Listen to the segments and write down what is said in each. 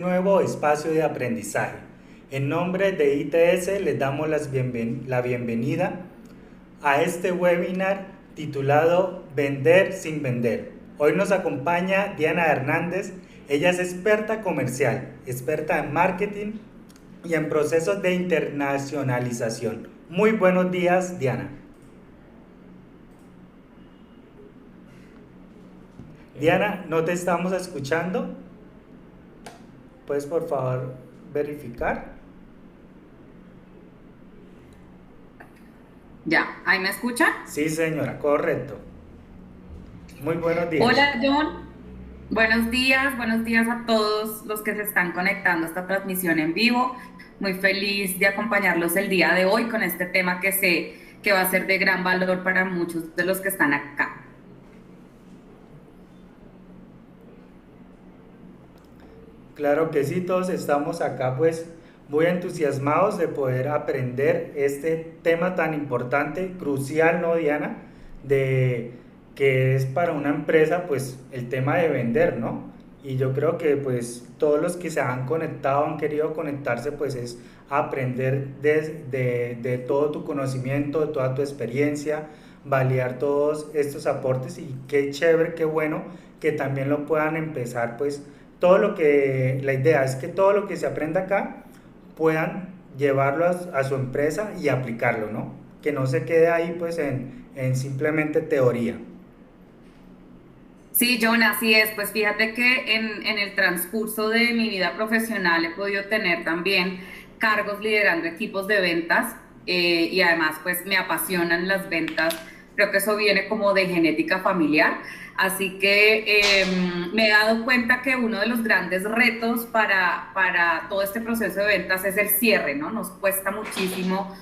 Nuevo espacio de aprendizaje. En nombre de ITS les damos la bienvenida a este webinar titulado Vender sin vender. Hoy nos acompaña Diana Hernández. Ella es experta comercial, experta en marketing y en procesos de internacionalización. Muy buenos días, Diana. Diana, no te estamos escuchando. ¿Puedes por favor verificar? Ya, ¿ahí me escucha? Sí, señora, correcto. Muy buenos días. Hola, John. Buenos días a todos los que se están conectando a esta transmisión en vivo. Muy feliz de acompañarlos el día de hoy con este tema que sé que va a ser de gran valor para muchos de los que están acá. Claro que sí, todos estamos acá pues muy entusiasmados de poder aprender este tema tan importante, crucial, ¿no, Diana? De que es para una empresa pues el tema de vender, ¿no? Y yo creo que pues todos los que se han conectado, han querido conectarse pues es aprender de todo tu conocimiento, de toda tu experiencia, validar todos estos aportes y qué chévere, qué bueno que también lo puedan empezar pues todo lo que, la idea es que todo lo que se aprenda acá puedan llevarlo a su empresa y aplicarlo, ¿no? Que no se quede ahí pues en simplemente teoría. Sí, John, así es. Pues fíjate que en el transcurso de mi vida profesional he podido tener también cargos liderando equipos de ventas y además pues me apasionan las ventas. Creo que eso viene como de genética familiar. Así que me he dado cuenta que uno de los grandes retos para todo este proceso de ventas es el cierre, ¿no? Nos cuesta muchísimo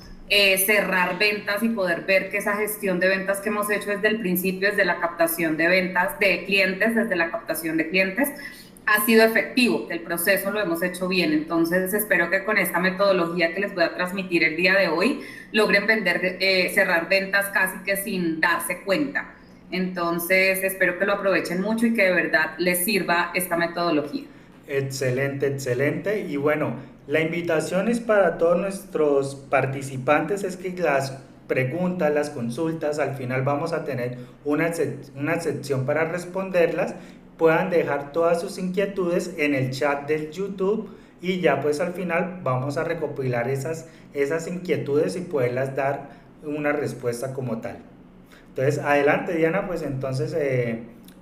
cerrar ventas y poder ver que esa gestión de ventas que hemos hecho desde el principio, desde la captación de ventas de clientes, desde la captación de clientes, ha sido efectivo, que el proceso lo hemos hecho bien. Entonces, espero que con esta metodología que les voy a transmitir el día de hoy, logren cerrar ventas casi que sin darse cuenta. Entonces, espero que lo aprovechen mucho y que de verdad les sirva esta metodología. Excelente, excelente. Y bueno, la invitación es para todos nuestros participantes, es que las preguntas, las consultas, al final vamos a tener una sección para responderlas, puedan dejar todas sus inquietudes en el chat del YouTube y ya pues al final vamos a recopilar esas inquietudes y poderlas dar una respuesta como tal. Entonces, adelante Diana, pues entonces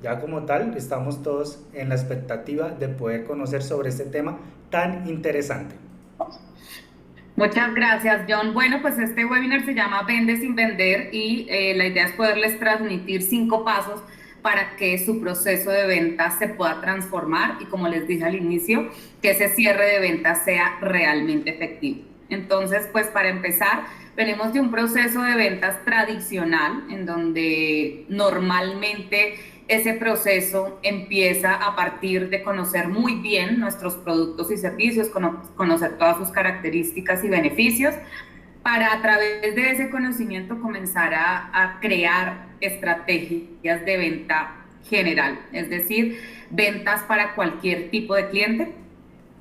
ya como tal estamos todos en la expectativa de poder conocer sobre este tema tan interesante. Muchas gracias, John. Bueno, pues este webinar se llama Vende sin vender y la idea es poderles transmitir 5 pasos para que su proceso de ventas se pueda transformar y como les dije al inicio, que ese cierre de ventas sea realmente efectivo. Entonces, pues para empezar, venimos de un proceso de ventas tradicional en donde normalmente ese proceso empieza a partir de conocer muy bien nuestros productos y servicios, conocer todas sus características y beneficios, para a través de ese conocimiento comenzar a crear estrategias de venta general, es decir, ventas para cualquier tipo de cliente.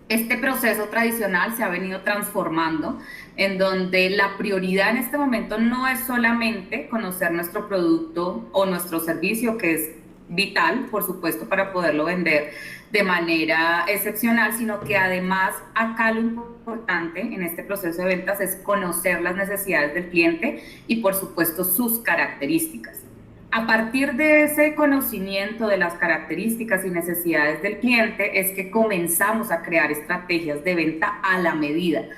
Este proceso tradicional se ha venido transformando en donde la prioridad en este momento no es solamente conocer nuestro producto o nuestro servicio, que es vital, por supuesto, para poderlo vender de manera excepcional, sino que además acá lo importante en este proceso de ventas es conocer las necesidades del cliente y, por supuesto, sus características. A partir de ese conocimiento de las características y necesidades del cliente es que comenzamos a crear estrategias de venta a la medida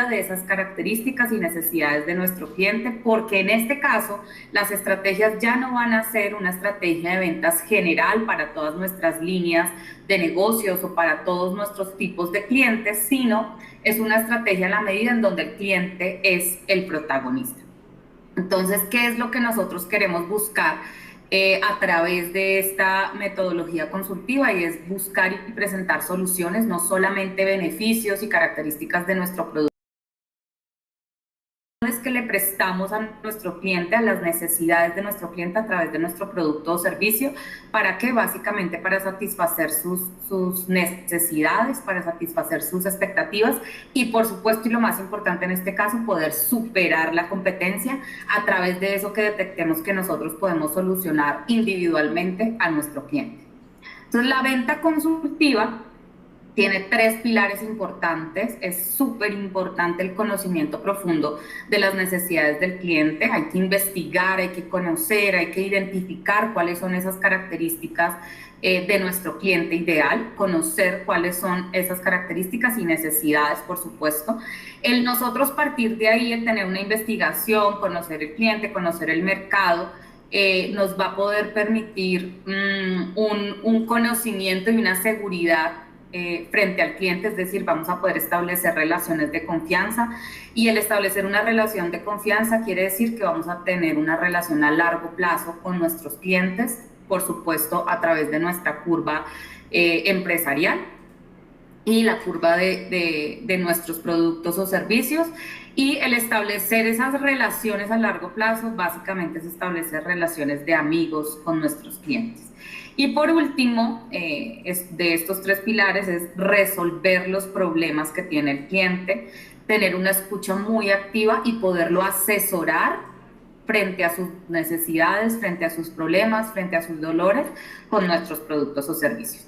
de esas características y necesidades de nuestro cliente, porque en este caso las estrategias ya no van a ser una estrategia de ventas general para todas nuestras líneas de negocios o para todos nuestros tipos de clientes, sino es una estrategia a la medida en donde el cliente es el protagonista. Entonces, ¿qué es lo que nosotros queremos buscar a través de esta metodología consultiva? Y es buscar y presentar soluciones, no solamente beneficios y características de nuestro producto que le prestamos a nuestro cliente, a las necesidades de nuestro cliente a través de nuestro producto o servicio. ¿Para qué? Básicamente para satisfacer sus necesidades, para satisfacer sus expectativas y, por supuesto, y lo más importante en este caso, poder superar la competencia a través de eso que detectemos que nosotros podemos solucionar individualmente a nuestro cliente. Entonces, la venta consultiva tiene 3 pilares importantes. Es súper importante el conocimiento profundo de las necesidades del cliente. Hay que investigar, hay que conocer, hay que identificar cuáles son esas características de nuestro cliente ideal, conocer cuáles son esas características y necesidades, por supuesto. El nosotros partir de ahí, el tener una investigación, conocer el cliente, conocer el mercado, nos va a poder permitir un conocimiento y una seguridad frente al cliente, es decir, vamos a poder establecer relaciones de confianza, y el establecer una relación de confianza quiere decir que vamos a tener una relación a largo plazo con nuestros clientes, por supuesto a través de nuestra curva empresarial y la curva de nuestros productos o servicios. Y el establecer esas relaciones a largo plazo básicamente es establecer relaciones de amigos con nuestros clientes. Y por último, de estos 3 pilares es resolver los problemas que tiene el cliente, tener una escucha muy activa y poderlo asesorar frente a sus necesidades, frente a sus problemas, frente a sus dolores con nuestros productos o servicios.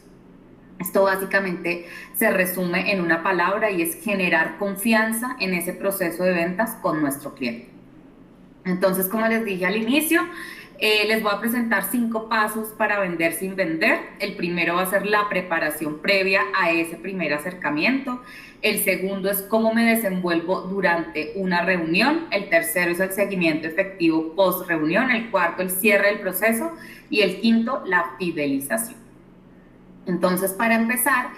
Esto básicamente se resume en una palabra y es generar confianza en ese proceso de ventas con nuestro cliente. Entonces, como les dije al inicio, les voy a presentar 5 pasos para vender sin vender. El primero va a ser la preparación previa a ese primer acercamiento. El segundo es cómo me desenvuelvo durante una reunión. El tercero es el seguimiento efectivo post reunión. El cuarto, el cierre del proceso. Y el quinto, la fidelización. Entonces, para empezar,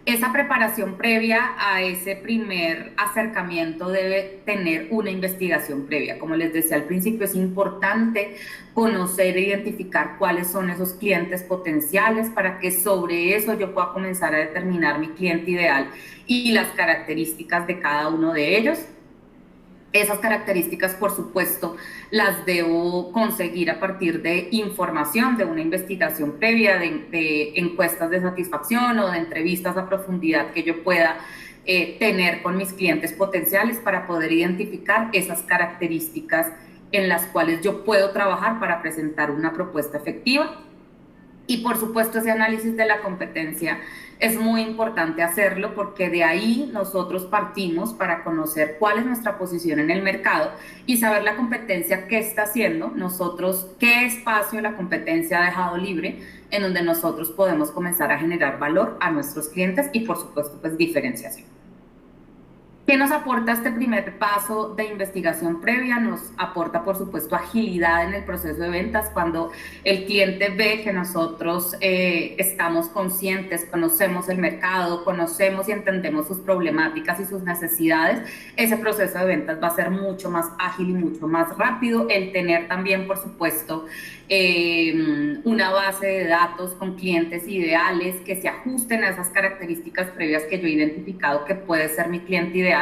esa preparación previa a ese primer acercamiento debe tener una investigación previa. Como les decía al principio, es importante conocer e identificar cuáles son esos clientes potenciales para que sobre eso yo pueda comenzar a determinar mi cliente ideal y las características de cada uno de ellos. Esas características, por supuesto, las debo conseguir a partir de información, de una investigación previa, de encuestas de satisfacción o de entrevistas a profundidad que yo pueda tener con mis clientes potenciales para poder identificar esas características en las cuales yo puedo trabajar para presentar una propuesta efectiva. Y por supuesto ese análisis de la competencia es muy importante hacerlo porque de ahí nosotros partimos para conocer cuál es nuestra posición en el mercado y saber la competencia qué está haciendo, nosotros qué espacio la competencia ha dejado libre en donde nosotros podemos comenzar a generar valor a nuestros clientes y por supuesto pues diferenciación. ¿Qué nos aporta este primer paso de investigación previa? Nos aporta, por supuesto, agilidad en el proceso de ventas. Cuando el cliente ve que nosotros estamos conscientes, conocemos el mercado, conocemos y entendemos sus problemáticas y sus necesidades, ese proceso de ventas va a ser mucho más ágil y mucho más rápido. El tener también, por supuesto, una base de datos con clientes ideales que se ajusten a esas características previas que yo he identificado que puede ser mi cliente ideal,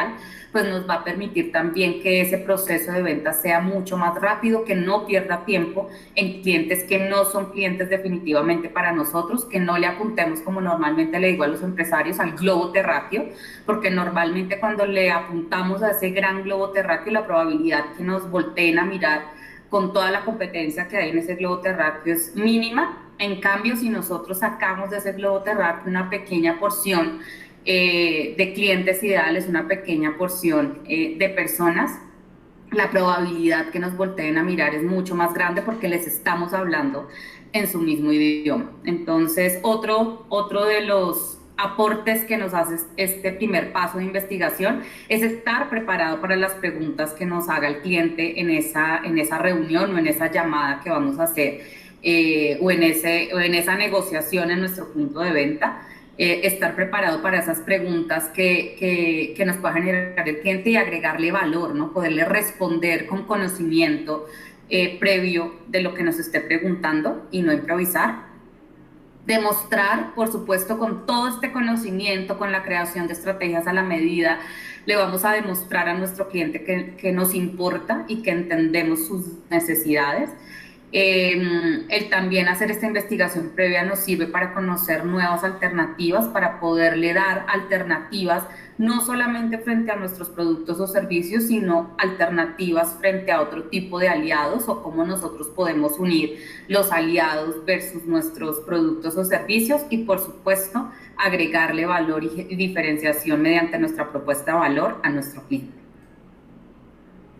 pues nos va a permitir también que ese proceso de venta sea mucho más rápido, que no pierda tiempo en clientes que no son clientes definitivamente para nosotros, que no le apuntemos, como normalmente le digo a los empresarios, al globo terráqueo, porque normalmente cuando le apuntamos a ese gran globo terráqueo, la probabilidad que nos volteen a mirar con toda la competencia que hay en ese globo terráqueo es mínima. En cambio, si nosotros sacamos de ese globo terráqueo una pequeña porción de clientes ideales, una pequeña porción de personas, la probabilidad que nos volteen a mirar es mucho más grande porque les estamos hablando en su mismo idioma. Entonces, otro de los aportes que nos hace este primer paso de investigación es estar preparado para las preguntas que nos haga el cliente en esa reunión o en esa llamada que vamos a hacer o en esa negociación en nuestro punto de venta. Estar preparado para esas preguntas que nos pueda generar el cliente y agregarle valor, ¿no? Poderle responder con conocimiento previo de lo que nos esté preguntando y no improvisar. Demostrar, por supuesto, con todo este conocimiento, con la creación de estrategias a la medida, le vamos a demostrar a nuestro cliente que nos importa y que entendemos sus necesidades. El también hacer esta investigación previa nos sirve para conocer nuevas alternativas, para poderle dar alternativas no solamente frente a nuestros productos o servicios, sino alternativas frente a otro tipo de aliados o cómo nosotros podemos unir los aliados versus nuestros productos o servicios y, por supuesto, agregarle valor y diferenciación mediante nuestra propuesta de valor a nuestro cliente.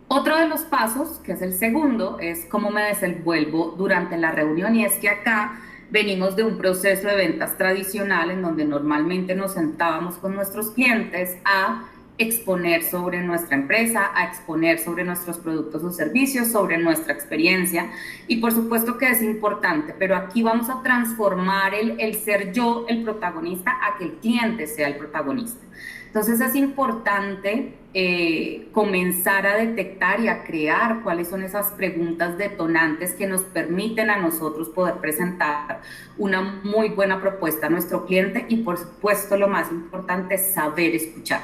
Otro de los pasos, que es el segundo, es cómo me desenvuelvo durante la reunión, y es que acá venimos de un proceso de ventas tradicional en donde normalmente nos sentábamos con nuestros clientes a exponer sobre nuestra empresa, a exponer sobre nuestros productos o servicios, sobre nuestra experiencia, y por supuesto que es importante, pero aquí vamos a transformar el ser yo el protagonista a que el cliente sea el protagonista. Entonces es importante comenzar a detectar y a crear cuáles son esas preguntas detonantes que nos permiten a nosotros poder presentar una muy buena propuesta a nuestro cliente y, por supuesto, lo más importante, saber escuchar.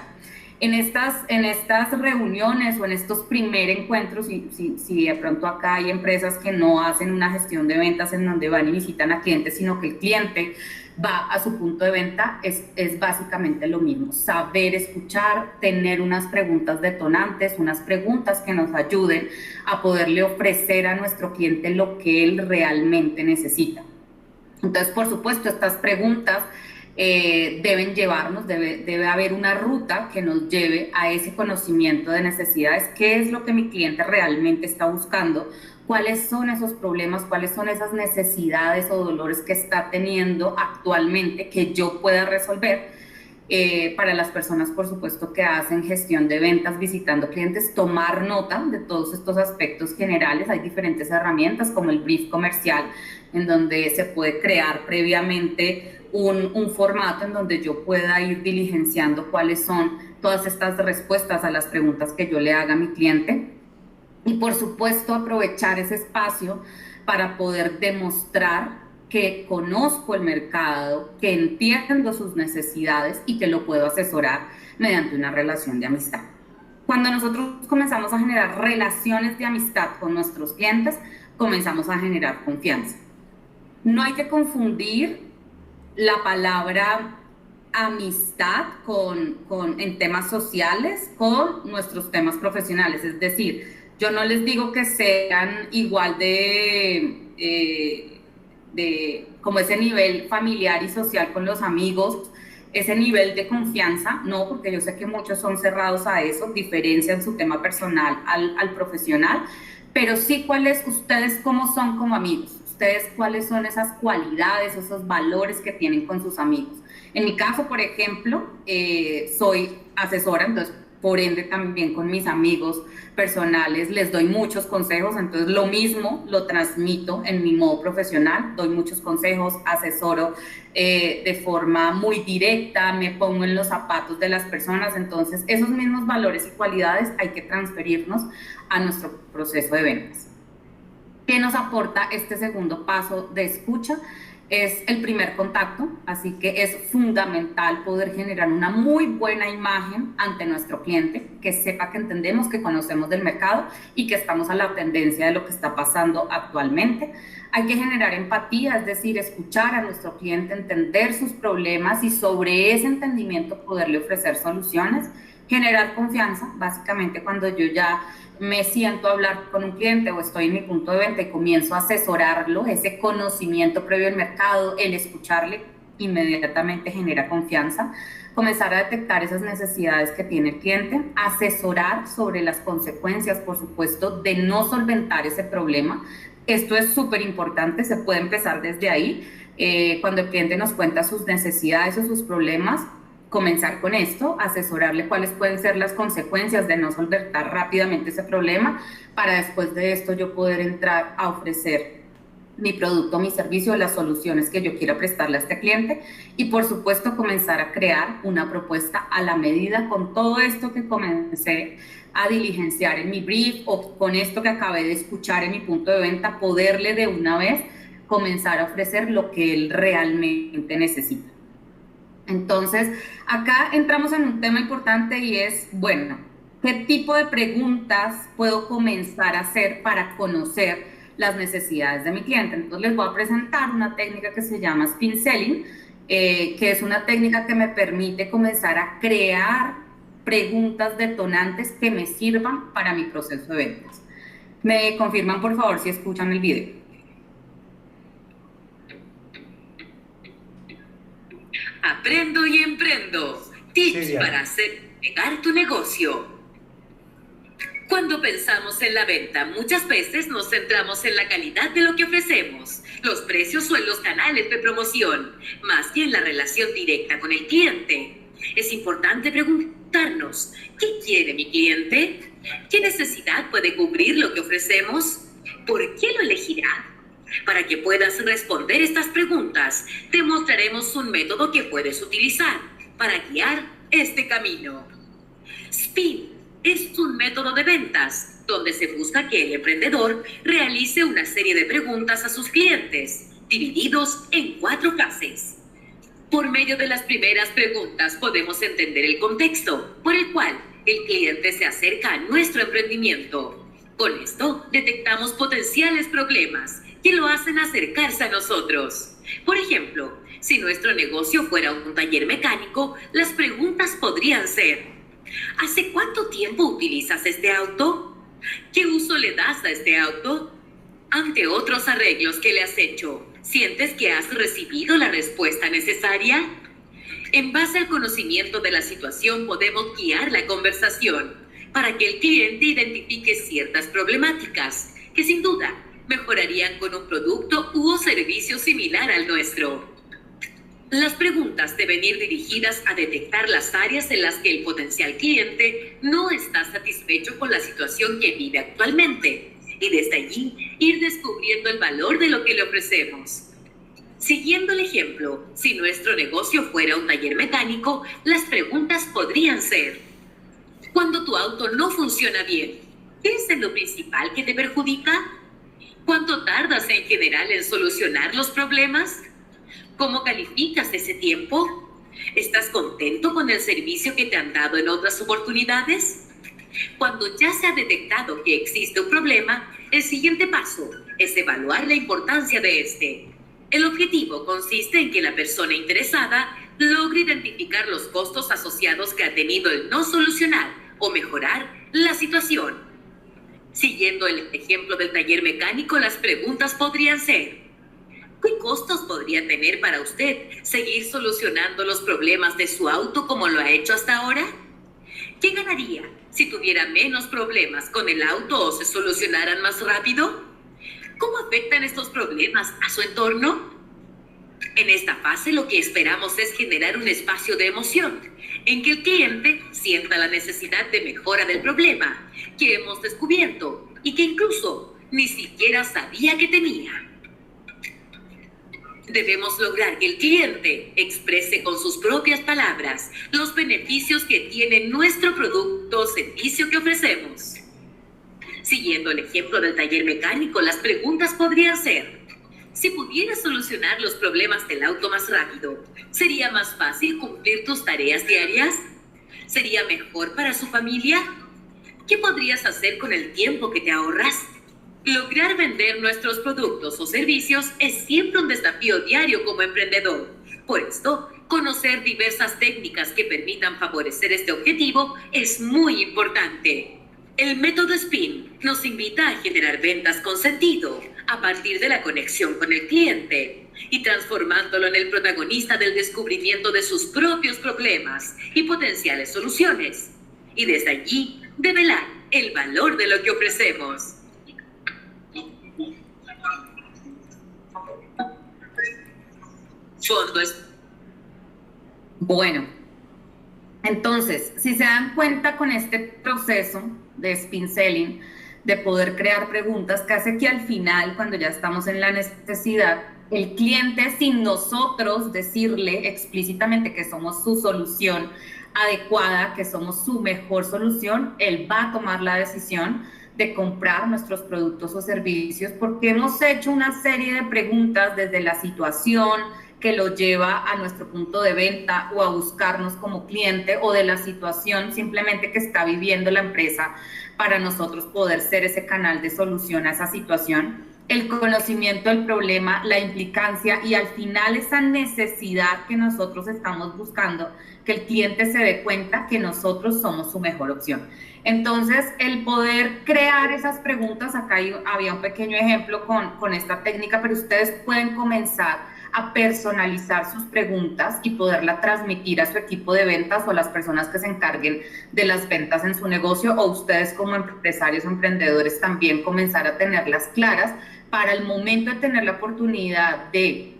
En estas reuniones o en estos primeros encuentros, si de pronto acá hay empresas que no hacen una gestión de ventas en donde van y visitan a clientes, sino que el cliente va a su punto de venta, es básicamente lo mismo. Saber escuchar, tener unas preguntas detonantes, unas preguntas que nos ayuden a poderle ofrecer a nuestro cliente lo que él realmente necesita. Entonces, por supuesto, estas preguntas deben llevarnos, debe haber una ruta que nos lleve a ese conocimiento de necesidades, qué es lo que mi cliente realmente está buscando, cuáles son esos problemas, cuáles son esas necesidades o dolores que está teniendo actualmente que yo pueda resolver. Para las personas, por supuesto, que hacen gestión de ventas visitando clientes, tomar nota de todos estos aspectos generales. Hay diferentes herramientas como el brief comercial, en donde se puede crear previamente un formato en donde yo pueda ir diligenciando cuáles son todas estas respuestas a las preguntas que yo le haga a mi cliente. Y, por supuesto, aprovechar ese espacio para poder demostrar que conozco el mercado, que entiendo sus necesidades y que lo puedo asesorar mediante una relación de amistad. Cuando nosotros comenzamos a generar relaciones de amistad con nuestros clientes, comenzamos a generar confianza. No hay que confundir la palabra amistad en temas sociales con nuestros temas profesionales. Es decir, yo no les digo que sean igual de como ese nivel familiar y social con los amigos, ese nivel de confianza, no, porque yo sé que muchos son cerrados a eso, diferencian su tema personal al profesional, pero sí ustedes cómo son como amigos, ustedes cuáles son esas cualidades, esos valores que tienen con sus amigos. En mi caso, por ejemplo, soy asesora, entonces por ende también con mis amigos personales les doy muchos consejos, entonces lo mismo lo transmito en mi modo profesional, doy muchos consejos, asesoro de forma muy directa, me pongo en los zapatos de las personas, entonces esos mismos valores y cualidades hay que transferirnos a nuestro proceso de ventas. ¿Qué nos aporta este segundo paso de escucha? Es el primer contacto, así que es fundamental poder generar una muy buena imagen ante nuestro cliente, que sepa que entendemos, que conocemos del mercado y que estamos a la tendencia de lo que está pasando actualmente. Hay que generar empatía, es decir, escuchar a nuestro cliente, entender sus problemas y sobre ese entendimiento poderle ofrecer soluciones. Generar confianza, básicamente cuando yo ya me siento a hablar con un cliente o estoy en mi punto de venta y comienzo a asesorarlo, ese conocimiento previo al mercado, el escucharle inmediatamente genera confianza. Comenzar a detectar esas necesidades que tiene el cliente, asesorar sobre las consecuencias, por supuesto, de no solventar ese problema. Esto es súper importante, se puede empezar desde ahí. Cuando el cliente nos cuenta sus necesidades o sus problemas, comenzar con esto, asesorarle cuáles pueden ser las consecuencias de no solventar rápidamente ese problema, para después de esto yo poder entrar a ofrecer mi producto, mi servicio, las soluciones que yo quiera prestarle a este cliente y, por supuesto, comenzar a crear una propuesta a la medida con todo esto que comencé a diligenciar en mi brief o con esto que acabé de escuchar en mi punto de venta, poderle de una vez comenzar a ofrecer lo que él realmente necesita. Entonces, acá entramos en un tema importante y es, bueno, ¿qué tipo de preguntas puedo comenzar a hacer para conocer las necesidades de mi cliente? Entonces, les voy a presentar una técnica que se llama Spin Selling, que es una técnica que me permite comenzar a crear preguntas detonantes que me sirvan para mi proceso de ventas. Me confirman, por favor, si escuchan el video. Aprendo y emprendo. Tips para hacer pegar tu negocio. Cuando pensamos en la venta, muchas veces nos centramos en la calidad de lo que ofrecemos, los precios o en los canales de promoción, más que en la relación directa con el cliente. Es importante preguntarnos, ¿qué quiere mi cliente? ¿Qué necesidad puede cubrir lo que ofrecemos? ¿Por qué lo elegirá? Para que puedas responder estas preguntas, te mostraremos un método que puedes utilizar para guiar este camino. SPIN es un método de ventas donde se busca que el emprendedor realice una serie de preguntas a sus clientes, divididos en 4 fases. Por medio de las primeras preguntas podemos entender el contexto por el cual el cliente se acerca a nuestro emprendimiento. Con esto detectamos potenciales problemas que lo hacen acercarse a nosotros. Por ejemplo, si nuestro negocio fuera un taller mecánico, las preguntas podrían ser: ¿hace cuánto tiempo utilizas este auto? ¿Qué uso le das a este auto? Ante otros arreglos que le has hecho, ¿sientes que has recibido la respuesta necesaria? En base al conocimiento de la situación podemos guiar la conversación para que el cliente identifique ciertas problemáticas que sin duda mejorarían con un producto u servicio similar al nuestro. Las preguntas deben ir dirigidas a detectar las áreas en las que el potencial cliente no está satisfecho con la situación que vive actualmente y desde allí ir descubriendo el valor de lo que le ofrecemos. Siguiendo el ejemplo, si nuestro negocio fuera un taller mecánico, las preguntas podrían ser: cuando tu auto no funciona bien, ¿qué es lo principal que te perjudica? ¿Cuánto tardas en general en solucionar los problemas? ¿Cómo calificas ese tiempo? ¿Estás contento con el servicio que te han dado en otras oportunidades? Cuando ya se ha detectado que existe un problema, el siguiente paso es evaluar la importancia de este. El objetivo consiste en que la persona interesada logre identificar los costos asociados que ha tenido el no solucionar o mejorar la situación. Siguiendo el ejemplo del taller mecánico, las preguntas podrían ser: ¿qué costos podría tener para usted seguir solucionando los problemas de su auto como lo ha hecho hasta ahora? ¿Qué ganaría si tuviera menos problemas con el auto o se solucionaran más rápido? ¿Cómo afectan estos problemas a su entorno? En esta fase lo que esperamos es generar un espacio de emoción en que el cliente sienta la necesidad de mejora del problema que hemos descubierto y que incluso ni siquiera sabía que tenía. Debemos lograr que el cliente exprese con sus propias palabras los beneficios que tiene nuestro producto o servicio que ofrecemos. Siguiendo el ejemplo del taller mecánico, las preguntas podrían ser: si pudieras solucionar los problemas del auto más rápido, ¿sería más fácil cumplir tus tareas diarias? ¿Sería mejor para su familia? ¿Qué podrías hacer con el tiempo que te ahorras? Lograr vender nuestros productos o servicios es siempre un desafío diario como emprendedor. Por esto, conocer diversas técnicas que permitan favorecer este objetivo es muy importante. El método SPIN nos invita a generar ventas con sentido a partir de la conexión con el cliente y transformándolo en el protagonista del descubrimiento de sus propios problemas y potenciales soluciones. Y desde allí, develar el valor de lo que ofrecemos. Fondo es... Bueno, entonces, si se dan cuenta con este proceso de Spin Selling, de poder crear preguntas, que hace que al final, cuando ya estamos en la necesidad, el cliente, sin nosotros decirle explícitamente que somos su solución adecuada, que somos su mejor solución, él va a tomar la decisión de comprar nuestros productos o servicios, porque hemos hecho una serie de preguntas desde la situación que lo lleva a nuestro punto de venta o a buscarnos como cliente, o de la situación simplemente que está viviendo la empresa para nosotros poder ser ese canal de solución a esa situación. El conocimiento del problema, la implicancia y al final esa necesidad que nosotros estamos buscando, que el cliente se dé cuenta que nosotros somos su mejor opción. Entonces, el poder crear esas preguntas, acá había un pequeño ejemplo con esta técnica, pero ustedes pueden comenzar a personalizar sus preguntas y poderla transmitir a su equipo de ventas o a las personas que se encarguen de las ventas en su negocio, o ustedes como empresarios o emprendedores también comenzar a tenerlas claras para el momento de tener la oportunidad de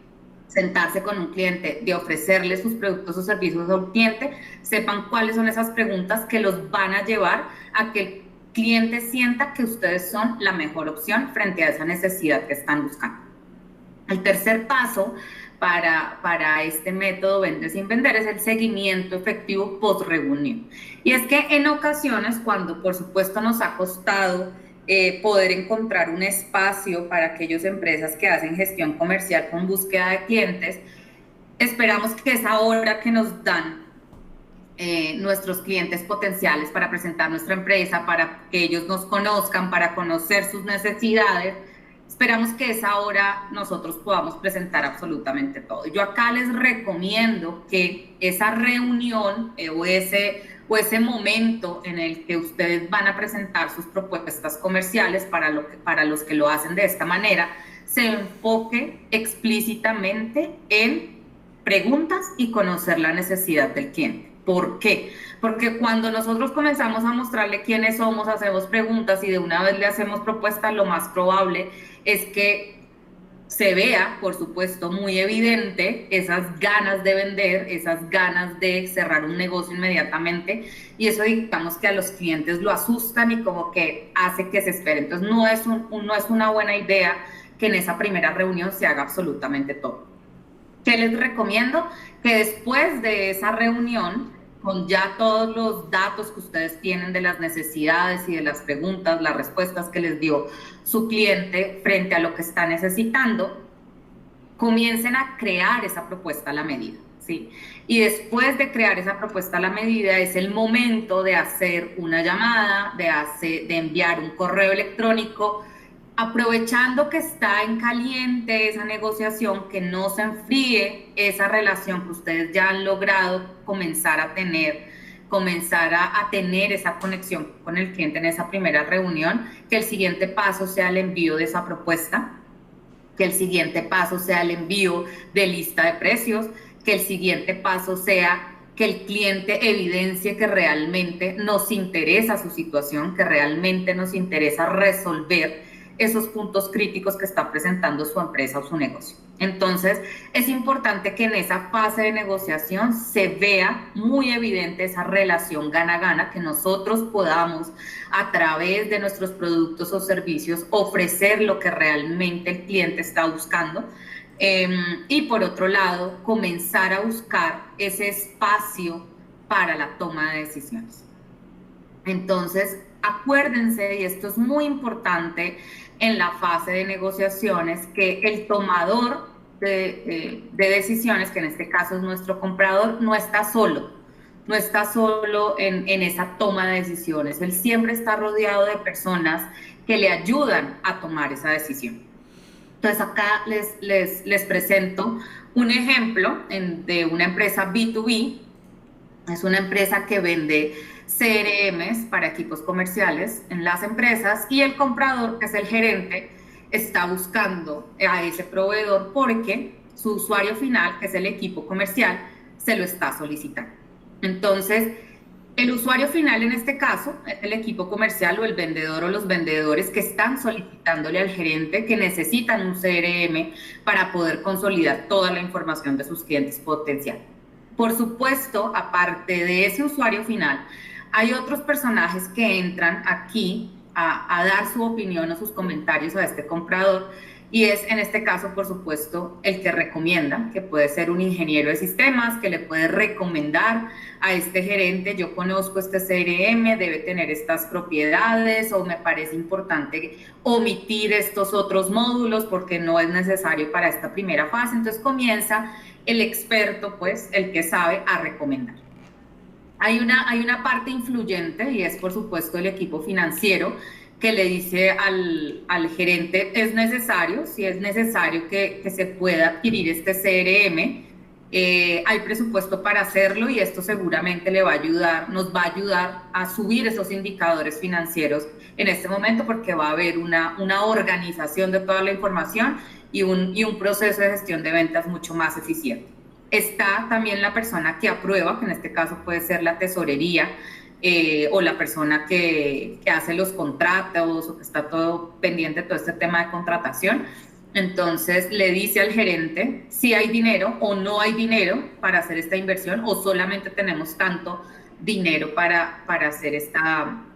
sentarse con un cliente, de ofrecerle sus productos o servicios a un cliente, sepan cuáles son esas preguntas que los van a llevar a que el cliente sienta que ustedes son la mejor opción frente a esa necesidad que están buscando. El tercer paso para este método Vende sin Vender es el seguimiento efectivo post-reunión. Y es que en ocasiones, cuando por supuesto nos ha costado poder encontrar un espacio para aquellas empresas que hacen gestión comercial con búsqueda de clientes, esperamos que esa hora que nos dan nuestros clientes potenciales para presentar nuestra empresa, para que ellos nos conozcan, para conocer sus necesidades, esperamos que esa hora nosotros podamos presentar absolutamente todo. Yo acá les recomiendo que esa reunión o ese momento en el que ustedes van a presentar sus propuestas comerciales para los que lo hacen de esta manera, se enfoque explícitamente en preguntas y conocer la necesidad del cliente. ¿Por qué? Porque cuando nosotros comenzamos a mostrarle quiénes somos, hacemos preguntas y de una vez le hacemos propuestas, lo más probable es que se vea, por supuesto, muy evidente esas ganas de vender, esas ganas de cerrar un negocio inmediatamente, y eso digamos que a los clientes lo asustan y como que hace que se esperen. Entonces no es una buena idea que en esa primera reunión se haga absolutamente todo. ¿Qué les recomiendo? Que después de esa reunión, con ya todos los datos que ustedes tienen de las necesidades y de las preguntas, las respuestas que les dio su cliente frente a lo que está necesitando, comiencen a crear esa propuesta a la medida, ¿sí? Y después de crear esa propuesta a la medida, es el momento de hacer una llamada, de enviar un correo electrónico, aprovechando que está en caliente esa negociación, que no se enfríe esa relación que ustedes ya han logrado comenzar a tener esa conexión con el cliente en esa primera reunión, que el siguiente paso sea el envío de esa propuesta, que el siguiente paso sea el envío de lista de precios, que el siguiente paso sea que el cliente evidencie que realmente nos interesa su situación, que realmente nos interesa resolver esos puntos críticos que está presentando su empresa o su negocio. Entonces, es importante que en esa fase de negociación se vea muy evidente esa relación gana-gana, que nosotros podamos, a través de nuestros productos o servicios, ofrecer lo que realmente el cliente está buscando. Y por otro lado, comenzar a buscar ese espacio para la toma de decisiones. Entonces, acuérdense, y esto es muy importante en la fase de negociaciones, que el tomador de decisiones, que en este caso es nuestro comprador, no está solo en esa toma de decisiones. Él siempre está rodeado de personas que le ayudan a tomar esa decisión. Entonces acá les presento un ejemplo de una empresa B2B. Es una empresa que vende CRMs para equipos comerciales en las empresas, y el comprador, que es el gerente, está buscando a ese proveedor porque su usuario final, que es el equipo comercial, se lo está solicitando. Entonces, el usuario final en este caso es el equipo comercial o el vendedor o los vendedores que están solicitándole al gerente que necesitan un CRM para poder consolidar toda la información de sus clientes potenciales. Por supuesto, aparte de ese usuario final, hay otros personajes que entran aquí a dar su opinión o sus comentarios a este comprador, y es en este caso, por supuesto, el que recomienda, que puede ser un ingeniero de sistemas, que le puede recomendar a este gerente: yo conozco este CRM, debe tener estas propiedades, o me parece importante omitir estos otros módulos porque no es necesario para esta primera fase. Entonces comienza el experto, pues el que sabe, a recomendar. Hay una parte influyente, y es por supuesto el equipo financiero, que le dice al gerente: es necesario, si es necesario que se pueda adquirir este CRM, hay presupuesto para hacerlo, y esto seguramente le va a ayudar, nos va a ayudar a subir esos indicadores financieros en este momento, porque va a haber una organización de toda la información y un proceso de gestión de ventas mucho más eficiente. Está también la persona que aprueba, que en este caso puede ser la tesorería, o la persona que hace los contratos, o que está todo pendiente de todo este tema de contratación. Entonces le dice al gerente si hay dinero o no hay dinero para hacer esta inversión, o solamente tenemos tanto dinero para hacer esta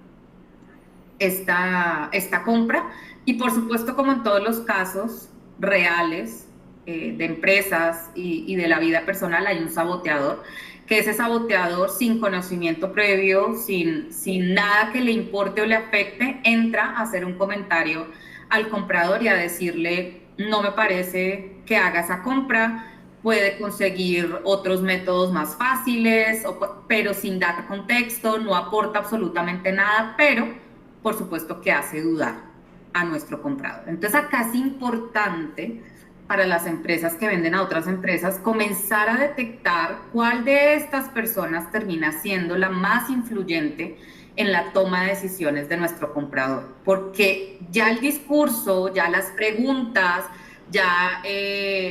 compra. Y por supuesto, como en todos los casos reales de empresas y de la vida personal, hay un saboteador, que ese saboteador, sin conocimiento previo, sin nada que le importe o le afecte, entra a hacer un comentario al comprador y a decirle: no me parece que haga esa compra, puede conseguir otros métodos más fáciles, pero sin dar contexto, no aporta absolutamente nada, pero por supuesto que hace dudar a nuestro comprador. Entonces acá es importante para las empresas que venden a otras empresas comenzar a detectar cuál de estas personas termina siendo la más influyente en la toma de decisiones de nuestro comprador, porque ya el discurso, ya las preguntas, ya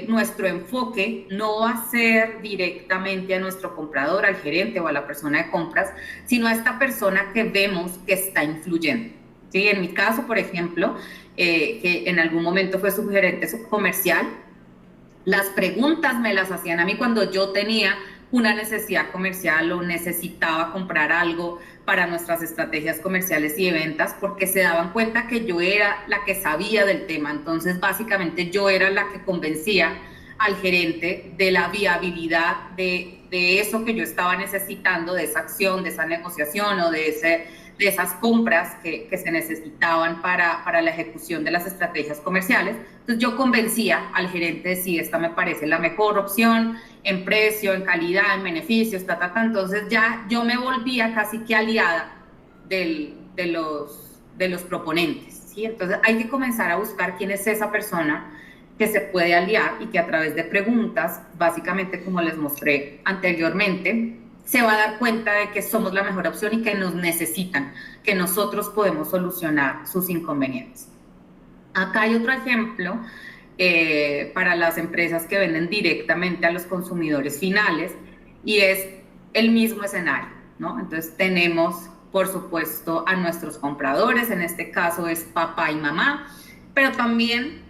nuestro enfoque no va a ser directamente a nuestro comprador, al gerente o a la persona de compras, sino a esta persona que vemos que está influyendo. ¿Sí? En mi caso, por ejemplo, que en algún momento fue subgerente comercial, las preguntas me las hacían a mí cuando yo tenía una necesidad comercial o necesitaba comprar algo para nuestras estrategias comerciales y de ventas, porque se daban cuenta que yo era la que sabía del tema. Entonces básicamente yo era la que convencía al gerente de la viabilidad de eso que yo estaba necesitando, de esa acción, de esa negociación o de esas compras que se necesitaban para la ejecución de las estrategias comerciales. Entonces yo convencía al gerente de si esta me parece la mejor opción en precio, en calidad, en beneficios, entonces ya yo me volvía casi que aliada de los proponentes, ¿sí? Entonces hay que comenzar a buscar quién es esa persona que se puede aliar y que a través de preguntas, básicamente como les mostré anteriormente, se va a dar cuenta de que somos la mejor opción y que nos necesitan, que nosotros podemos solucionar sus inconvenientes. Acá hay otro ejemplo para las empresas que venden directamente a los consumidores finales, y es el mismo escenario, ¿no? Entonces tenemos, por supuesto, a nuestros compradores, en este caso es papá y mamá, pero también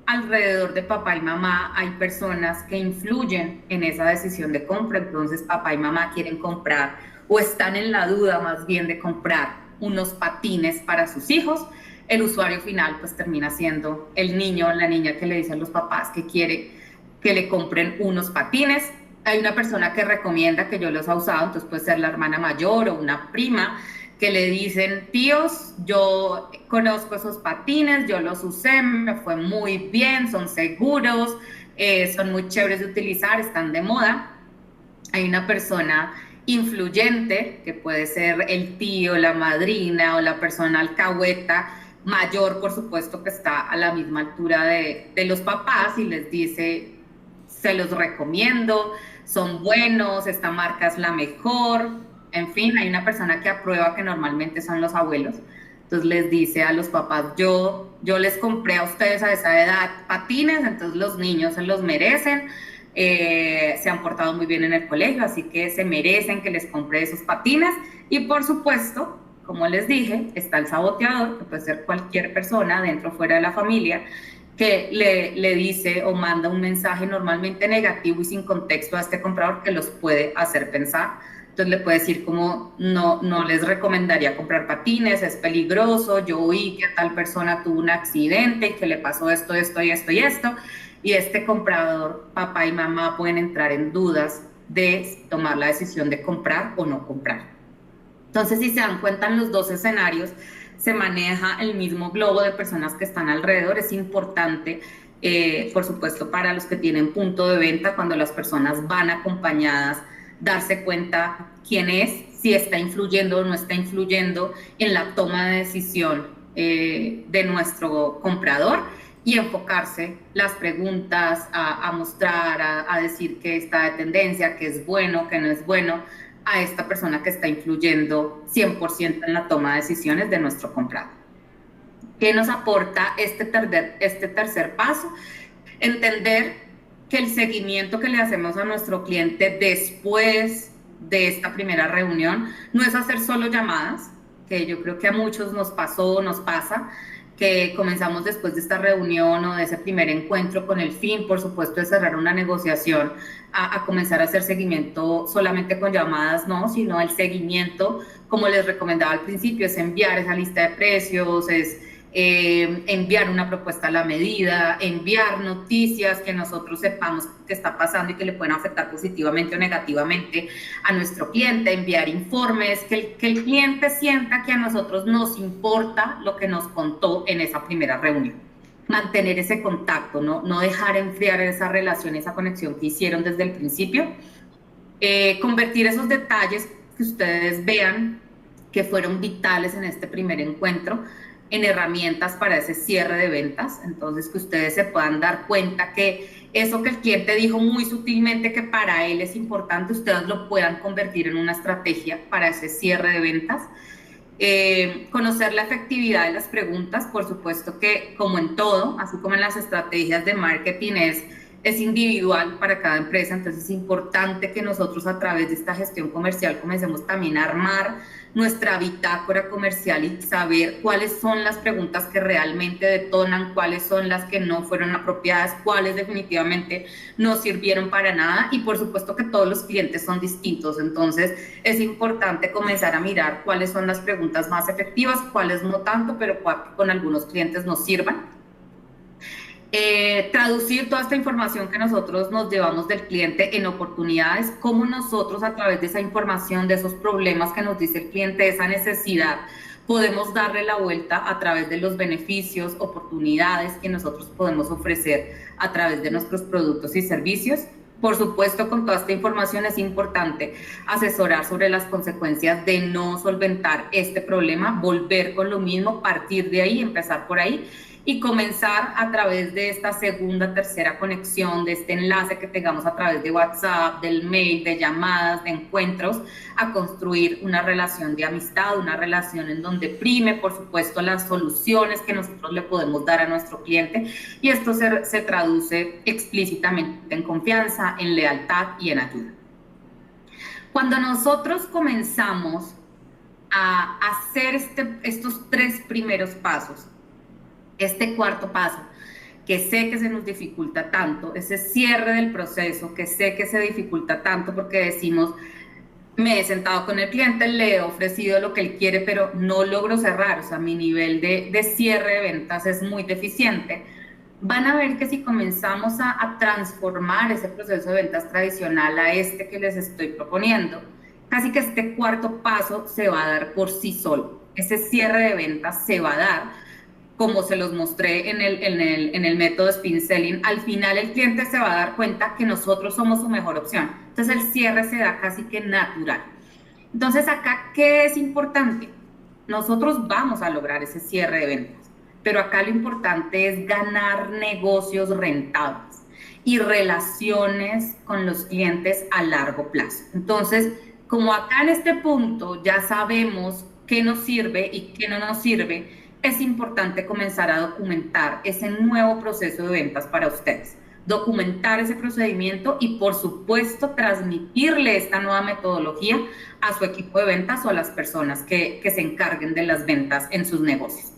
alrededor de papá y mamá hay personas que influyen en esa decisión de compra. Entonces papá y mamá quieren comprar, o están en la duda más bien de comprar, unos patines para sus hijos. El usuario final pues termina siendo el niño o la niña que le dice a los papás que quiere que le compren unos patines. Hay una persona que recomienda, que yo los he usado, entonces puede ser la hermana mayor o una prima, que le dicen: tíos, yo conozco esos patines, yo los usé, me fue muy bien, son seguros, son muy chéveres de utilizar, están de moda. Hay una persona influyente, que puede ser el tío, la madrina o la persona alcahueta mayor, por supuesto, que está a la misma altura de los papás, y les dice: se los recomiendo, son buenos, esta marca es la mejor. En fin, hay una persona que aprueba, que normalmente son los abuelos. Entonces les dice a los papás: yo les compré a ustedes a esa edad patines, entonces los niños se los merecen, se han portado muy bien en el colegio, así que se merecen que les compre esos patines. Y por supuesto, como les dije, está el saboteador, que puede ser cualquier persona dentro o fuera de la familia, que le dice o manda un mensaje normalmente negativo y sin contexto a este comprador, que los puede hacer pensar. Entonces le puede decir como, no les recomendaría comprar patines, es peligroso, yo oí que tal persona tuvo un accidente y que le pasó esto, esto y esto y esto, y este comprador, papá y mamá, pueden entrar en dudas de tomar la decisión de comprar o no comprar. Entonces, si se dan cuenta, en los dos escenarios se maneja el mismo globo de personas que están alrededor. Es importante, por supuesto, para los que tienen punto de venta, cuando las personas van acompañadas, darse cuenta quién es, si está influyendo o no está influyendo en la toma de decisión de nuestro comprador, y enfocarse las preguntas a mostrar, a decir que está de tendencia, que es bueno, que no es bueno, a esta persona que está influyendo 100% en la toma de decisiones de nuestro comprador. ¿Qué nos aporta este tercer paso? Entender que el seguimiento que le hacemos a nuestro cliente después de esta primera reunión no es hacer solo llamadas, que yo creo que a muchos nos pasó, nos pasa, que comenzamos después de esta reunión o de ese primer encuentro con el fin, por supuesto, de cerrar una negociación, a comenzar a hacer seguimiento solamente con llamadas, no, sino el seguimiento, como les recomendaba al principio, es enviar esa lista de precios, es enviar una propuesta a la medida, enviar noticias que nosotros sepamos que está pasando y que le pueden afectar positivamente o negativamente a nuestro cliente, enviar informes, que el cliente sienta que a nosotros nos importa lo que nos contó en esa primera reunión. Mantener ese contacto, no dejar enfriar esa relación, esa conexión que hicieron desde el principio. Convertir esos detalles que ustedes vean que fueron vitales en este primer encuentro en herramientas para ese cierre de ventas. Entonces, que ustedes se puedan dar cuenta que eso que el cliente dijo muy sutilmente que para él es importante, ustedes lo puedan convertir en una estrategia para ese cierre de ventas. Conocer la efectividad de las preguntas, por supuesto que como en todo, así como en las estrategias de marketing, es individual para cada empresa. Entonces es importante que nosotros, a través de esta gestión comercial, comencemos también a armar nuestra bitácora comercial y saber cuáles son las preguntas que realmente detonan, cuáles son las que no fueron apropiadas, cuáles definitivamente no sirvieron para nada. Y por supuesto que todos los clientes son distintos, entonces es importante comenzar a mirar cuáles son las preguntas más efectivas, cuáles no tanto, pero con algunos clientes nos sirvan. Traducir toda esta información que nosotros nos llevamos del cliente en oportunidades, cómo nosotros, a través de esa información, de esos problemas que nos dice el cliente, esa necesidad, podemos darle la vuelta a través de los beneficios, oportunidades que nosotros podemos ofrecer a través de nuestros productos y servicios. Por supuesto, con toda esta información es importante asesorar sobre las consecuencias de no solventar este problema, volver con lo mismo, partir de ahí, empezar por ahí, y comenzar a través de esta segunda, tercera conexión, de este enlace que tengamos a través de WhatsApp, del mail, de llamadas, de encuentros, a construir una relación de amistad, una relación en donde prime, por supuesto, las soluciones que nosotros le podemos dar a nuestro cliente, y esto se traduce explícitamente en confianza, en lealtad y en ayuda. Cuando nosotros comenzamos a hacer estos tres primeros pasos, este cuarto paso, que sé que se nos dificulta tanto, ese cierre del proceso, que sé que se dificulta tanto porque decimos, me he sentado con el cliente, le he ofrecido lo que él quiere, pero no logro cerrar, o sea, mi nivel de cierre de ventas es muy deficiente. Van a ver que si comenzamos a transformar ese proceso de ventas tradicional a este que les estoy proponiendo, casi que este cuarto paso se va a dar por sí solo. Ese cierre de ventas se va a dar, como se los mostré en el método Spin Selling. Al final el cliente se va a dar cuenta que nosotros somos su mejor opción. Entonces el cierre se da casi que natural. Entonces acá, ¿qué es importante? Nosotros vamos a lograr ese cierre de ventas, pero acá lo importante es ganar negocios rentables y relaciones con los clientes a largo plazo. Entonces, como acá en este punto ya sabemos qué nos sirve y qué no nos sirve, es importante comenzar a documentar ese nuevo proceso de ventas para ustedes, documentar ese procedimiento y, por supuesto, transmitirle esta nueva metodología a su equipo de ventas o a las personas que se encarguen de las ventas en sus negocios.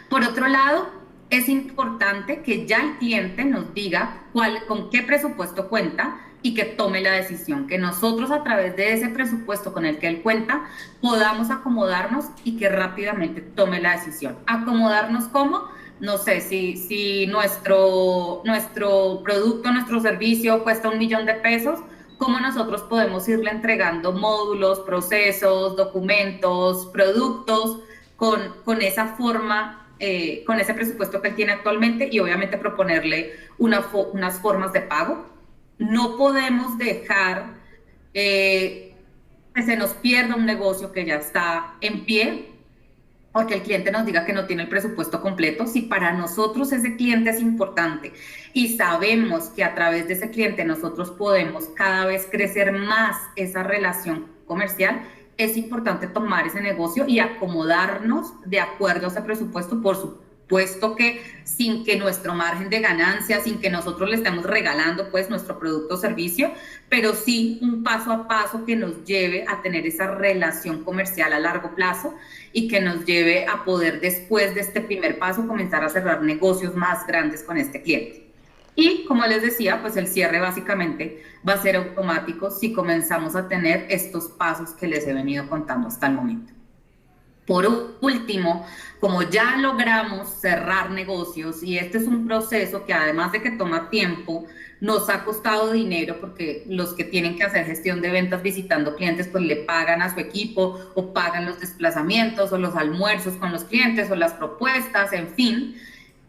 Por otro lado, es importante que ya el cliente nos diga con qué presupuesto cuenta, y que tome la decisión, que nosotros a través de ese presupuesto con el que él cuenta podamos acomodarnos y que rápidamente tome la decisión. ¿Acomodarnos cómo? No sé, si nuestro producto, nuestro servicio cuesta $1.000.000, ¿cómo nosotros podemos irle entregando módulos, procesos, documentos, productos con esa forma, con ese presupuesto que él tiene actualmente, y obviamente proponerle unas formas de pago? No podemos dejar que se nos pierda un negocio que ya está en pie porque el cliente nos diga que no tiene el presupuesto completo. Si para nosotros ese cliente es importante y sabemos que a través de ese cliente nosotros podemos cada vez crecer más esa relación comercial, es importante tomar ese negocio y acomodarnos de acuerdo a ese presupuesto, por supuesto que sin que nuestro margen de ganancia, sin que nosotros le estemos regalando pues nuestro producto o servicio, pero sí un paso a paso que nos lleve a tener esa relación comercial a largo plazo y que nos lleve a poder, después de este primer paso, comenzar a cerrar negocios más grandes con este cliente. Y como les decía, pues el cierre básicamente va a ser automático si comenzamos a tener estos pasos que les he venido contando hasta el momento. Por último, como ya logramos cerrar negocios, y este es un proceso que además de que toma tiempo, nos ha costado dinero, porque los que tienen que hacer gestión de ventas visitando clientes, pues le pagan a su equipo o pagan los desplazamientos o los almuerzos con los clientes o las propuestas, en fin.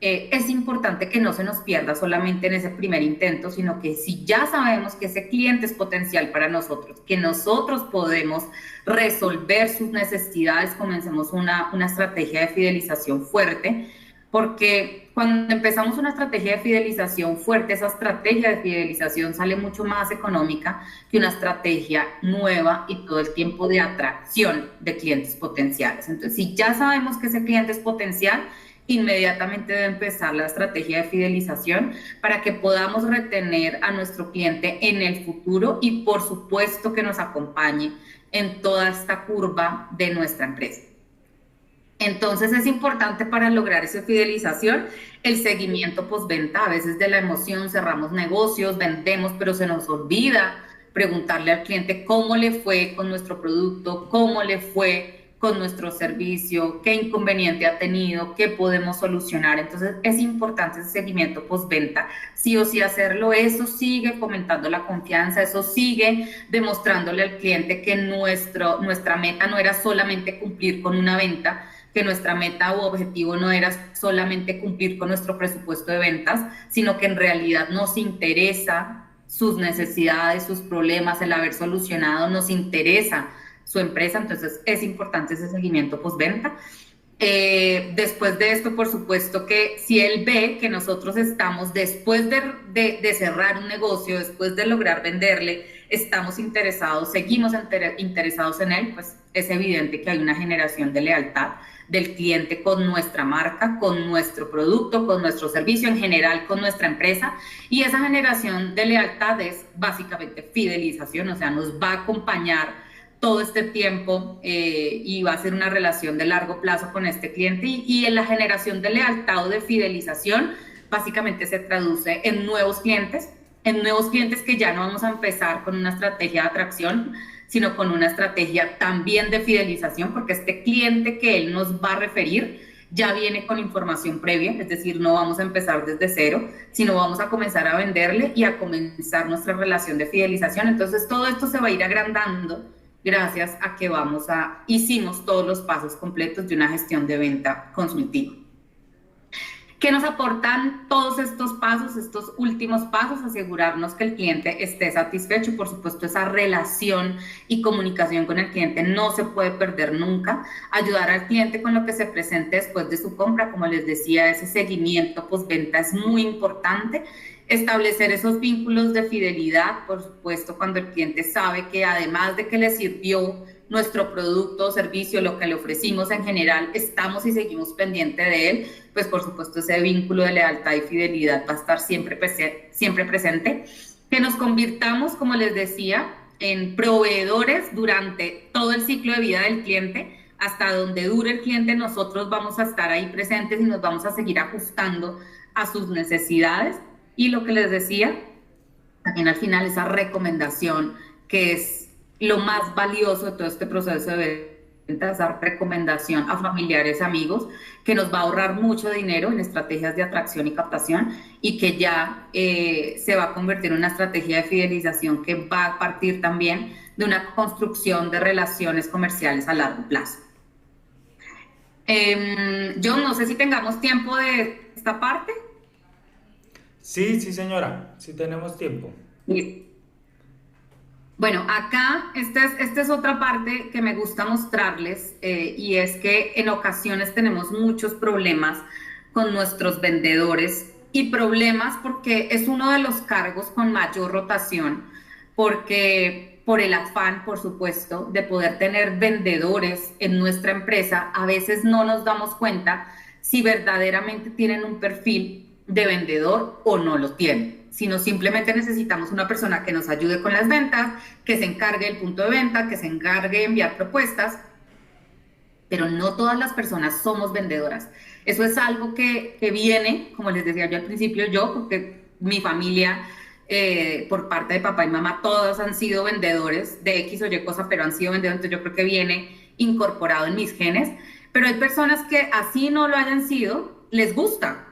Es importante que no se nos pierda solamente en ese primer intento, sino que si ya sabemos que ese cliente es potencial para nosotros, que nosotros podemos resolver sus necesidades, comencemos una estrategia de fidelización fuerte, porque cuando empezamos una estrategia de fidelización fuerte, esa estrategia de fidelización sale mucho más económica que una estrategia nueva y todo el tiempo de atracción de clientes potenciales. Entonces, si ya sabemos que ese cliente es potencial, inmediatamente debe empezar la estrategia de fidelización para que podamos retener a nuestro cliente en el futuro y por supuesto que nos acompañe en toda esta curva de nuestra empresa. Entonces es importante para lograr esa fidelización el seguimiento postventa. A veces de la emoción cerramos negocios, vendemos, pero se nos olvida preguntarle al cliente cómo le fue con nuestro producto, cómo le fue con nuestro servicio, qué inconveniente ha tenido, qué podemos solucionar. Entonces es importante ese seguimiento postventa, sí o sí hacerlo. Eso sigue fomentando la confianza, eso sigue demostrándole al cliente que nuestra meta no era solamente cumplir con una venta, que nuestra meta u objetivo no era solamente cumplir con nuestro presupuesto de ventas, sino que en realidad nos interesa sus necesidades, sus problemas, el haber solucionado, nos interesa su empresa. Entonces es importante ese seguimiento postventa. Después de esto, por supuesto que si él ve que nosotros estamos, después de cerrar un negocio, después de lograr venderle, estamos interesados, seguimos interesados en él, pues es evidente que hay una generación de lealtad del cliente con nuestra marca, con nuestro producto, con nuestro servicio, en general con nuestra empresa, y esa generación de lealtad es básicamente fidelización, o sea, nos va a acompañar todo este tiempo y va a ser una relación de largo plazo con este cliente, y en la generación de lealtad o de fidelización básicamente se traduce en nuevos clientes que ya no vamos a empezar con una estrategia de atracción, sino con una estrategia también de fidelización, porque este cliente que él nos va a referir ya viene con información previa, es decir, no vamos a empezar desde cero, sino vamos a comenzar a venderle y a comenzar nuestra relación de fidelización. Entonces todo esto se va a ir agrandando gracias a que hicimos todos los pasos completos de una gestión de venta consultiva. ¿Qué nos aportan todos estos pasos, estos últimos pasos? Asegurarnos que el cliente esté satisfecho. Por supuesto, esa relación y comunicación con el cliente no se puede perder nunca. Ayudar al cliente con lo que se presente después de su compra. Como les decía, ese seguimiento postventa es muy importante. Establecer esos vínculos de fidelidad, por supuesto, cuando el cliente sabe que además de que le sirvió nuestro producto o servicio, lo que le ofrecimos en general, estamos y seguimos pendiente de él, pues por supuesto ese vínculo de lealtad y fidelidad va a estar siempre presente. Que nos convirtamos, como les decía, en proveedores durante todo el ciclo de vida del cliente. Hasta donde dure el cliente, nosotros vamos a estar ahí presentes y nos vamos a seguir ajustando a sus necesidades. Y lo que les decía, también al final esa recomendación que es lo más valioso de todo este proceso de ventas, esa recomendación a familiares, amigos, que nos va a ahorrar mucho dinero en estrategias de atracción y captación y que ya se va a convertir en una estrategia de fidelización que va a partir también de una construcción de relaciones comerciales a largo plazo. Yo no sé si tengamos tiempo de esta parte. Sí, sí, señora, sí tenemos tiempo. Listo. Bueno, acá esta es otra parte que me gusta mostrarles y es que en ocasiones tenemos muchos problemas con nuestros vendedores y problemas porque es uno de los cargos con mayor rotación, porque por el afán, por supuesto, de poder tener vendedores en nuestra empresa, a veces no nos damos cuenta si verdaderamente tienen un perfil de vendedor o no lo tienen, sino simplemente necesitamos una persona que nos ayude con las ventas, que se encargue del punto de venta, que se encargue de enviar propuestas, pero no todas las personas somos vendedoras. Eso es algo que viene, como les decía yo al principio, yo, porque mi familia, por parte de papá y mamá, todos han sido vendedores de X o Y cosa, pero han sido vendedores, entonces yo creo que viene incorporado en mis genes, pero hay personas que así no lo hayan sido, les gusta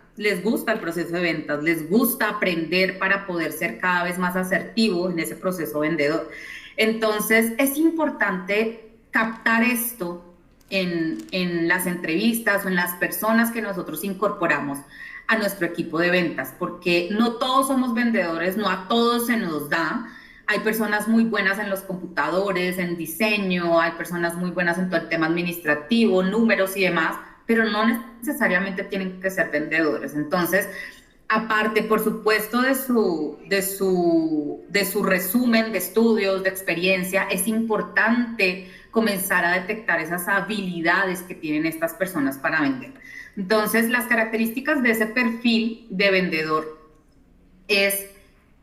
el proceso de ventas, les gusta aprender para poder ser cada vez más asertivo en ese proceso vendedor. Entonces, es importante captar esto en las entrevistas o en las personas que nosotros incorporamos a nuestro equipo de ventas, porque no todos somos vendedores, no a todos se nos da. Hay personas muy buenas en los computadores, en diseño, hay personas muy buenas en todo el tema administrativo, números y demás, pero no necesariamente tienen que ser vendedores. Entonces, aparte, por supuesto, de su resumen de estudios, de experiencia, es importante comenzar a detectar esas habilidades que tienen estas personas para vender. Entonces, las características de ese perfil de vendedor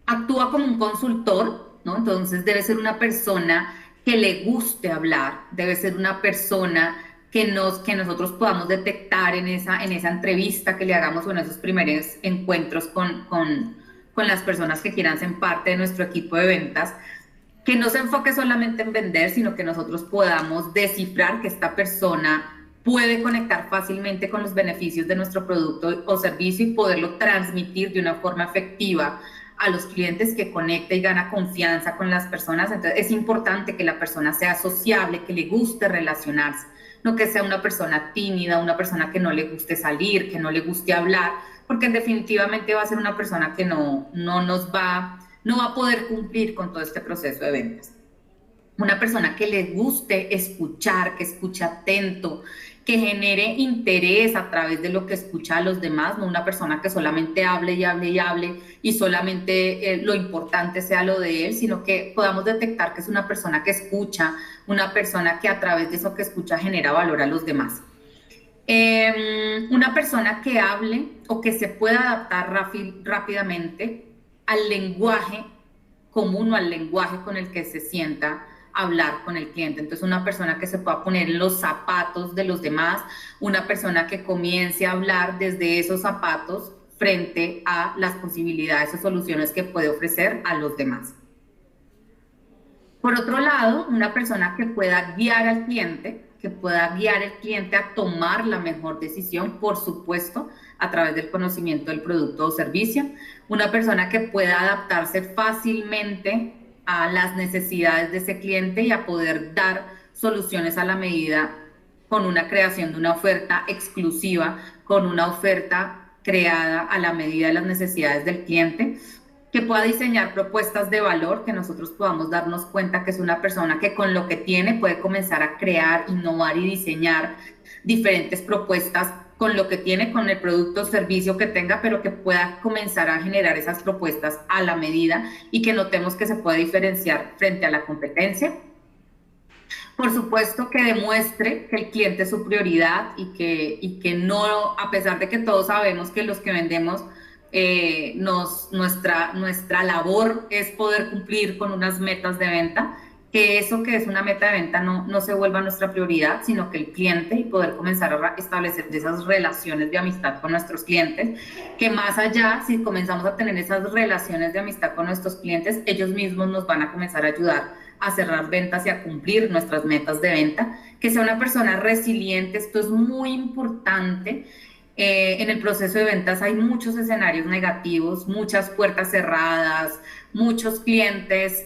actúa como un consultor, ¿no? Entonces, debe ser una persona que le guste hablar, debe ser una persona que nosotros podamos detectar en esa entrevista que le hagamos o en esos primeros encuentros con las personas que quieran ser parte de nuestro equipo de ventas, que no se enfoque solamente en vender, sino que nosotros podamos descifrar que esta persona puede conectar fácilmente con los beneficios de nuestro producto o servicio y poderlo transmitir de una forma efectiva a los clientes, que conecte y gana confianza con las personas. Entonces es importante que la persona sea sociable, que le guste relacionarse, no que sea una persona tímida, una persona que no le guste salir, que no le guste hablar, porque definitivamente va a ser una persona que no va a poder cumplir con todo este proceso de ventas. Una persona que le guste escuchar, que escuche atento, que genere interés a través de lo que escucha a los demás, no una persona que solamente hable y hable y hable y solamente lo importante sea lo de él, sino que podamos detectar que es una persona que escucha, una persona que a través de eso que escucha genera valor a los demás. Una persona que hable o que se pueda adaptar rápidamente al lenguaje común o al lenguaje con el que se sienta hablar con el cliente. Entonces, una persona que se pueda poner en los zapatos de los demás, una persona que comience a hablar desde esos zapatos frente a las posibilidades o soluciones que puede ofrecer a los demás. Por otro lado, una persona que pueda guiar al cliente, a tomar la mejor decisión, por supuesto, a través del conocimiento del producto o servicio. Una persona que pueda adaptarse fácilmente a las necesidades de ese cliente y a poder dar soluciones a la medida con una creación de una oferta exclusiva, con una oferta creada a la medida de las necesidades del cliente, que pueda diseñar propuestas de valor, que nosotros podamos darnos cuenta que es una persona que con lo que tiene puede comenzar a crear, innovar y diseñar diferentes propuestas con lo que tiene, con el producto o servicio que tenga, pero que pueda comenzar a generar esas propuestas a la medida y que notemos que se puede diferenciar frente a la competencia. Por supuesto, que demuestre que el cliente es su prioridad y que no, a pesar de que todos sabemos que los que vendemos, nuestra labor es poder cumplir con unas metas de venta, que eso que es una meta de venta no se vuelva nuestra prioridad, sino que el cliente, y poder comenzar a establecer esas relaciones de amistad con nuestros clientes, que más allá, si comenzamos a tener esas relaciones de amistad con nuestros clientes, ellos mismos nos van a comenzar a ayudar a cerrar ventas y a cumplir nuestras metas de venta, que sea una persona resiliente. Esto es muy importante. En el proceso de ventas hay muchos escenarios negativos, muchas puertas cerradas, muchos clientes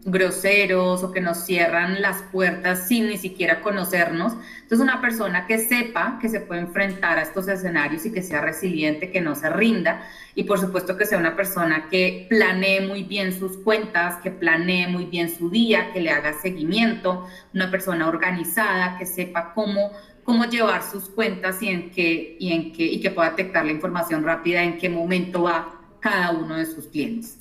groseros o que nos cierran las puertas sin ni siquiera conocernos. Entonces, una persona que sepa que se puede enfrentar a estos escenarios y que sea resiliente, que no se rinda, y por supuesto que sea una persona que planee muy bien sus cuentas, que planee muy bien su día, que le haga seguimiento, una persona organizada, que sepa cómo llevar sus cuentas y que pueda detectar la información rápida en qué momento va cada uno de sus clientes.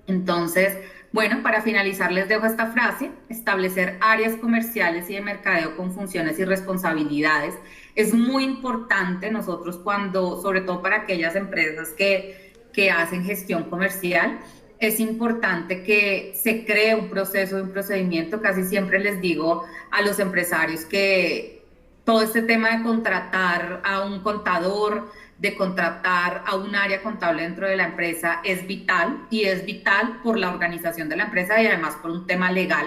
Entonces, bueno, para finalizar les dejo esta frase: establecer áreas comerciales y de mercadeo con funciones y responsabilidades. Es muy importante nosotros sobre todo para aquellas empresas que hacen gestión comercial, es importante que se cree un proceso, un procedimiento. Casi siempre les digo a los empresarios que todo este tema de contratar a un contador, de contratar a un área contable dentro de la empresa es vital, y es vital por la organización de la empresa y además por un tema legal,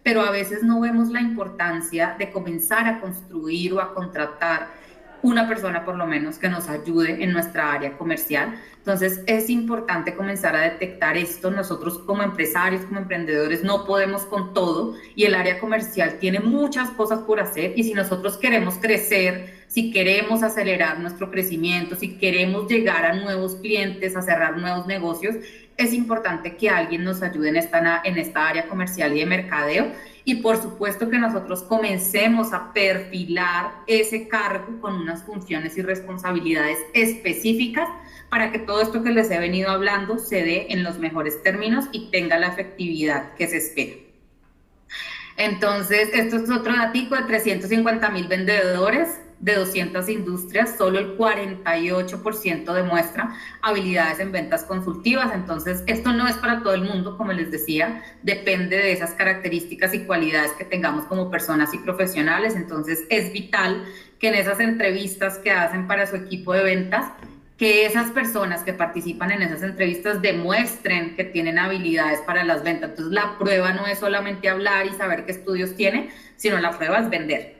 pero a veces no vemos la importancia de comenzar a construir o a contratar una persona por lo menos que nos ayude en nuestra área comercial. Entonces es importante comenzar a detectar esto. Nosotros como empresarios, como emprendedores, no podemos con todo, y el área comercial tiene muchas cosas por hacer, y si nosotros queremos crecer, si queremos acelerar nuestro crecimiento, si queremos llegar a nuevos clientes, a cerrar nuevos negocios, es importante que alguien nos ayude en esta área comercial y de mercadeo. Y por supuesto que nosotros comencemos a perfilar ese cargo con unas funciones y responsabilidades específicas para que todo esto que les he venido hablando se dé en los mejores términos y tenga la efectividad que se espera. Entonces, esto es otro datico: de 350,000 vendedores de 200 industrias, solo el 48% demuestra habilidades en ventas consultivas. Entonces, esto no es para todo el mundo, como les decía, depende de esas características y cualidades que tengamos como personas y profesionales. Entonces, es vital que en esas entrevistas que hacen para su equipo de ventas, que esas personas que participan en esas entrevistas demuestren que tienen habilidades para las ventas. Entonces, la prueba no es solamente hablar y saber qué estudios tiene, sino la prueba es vender.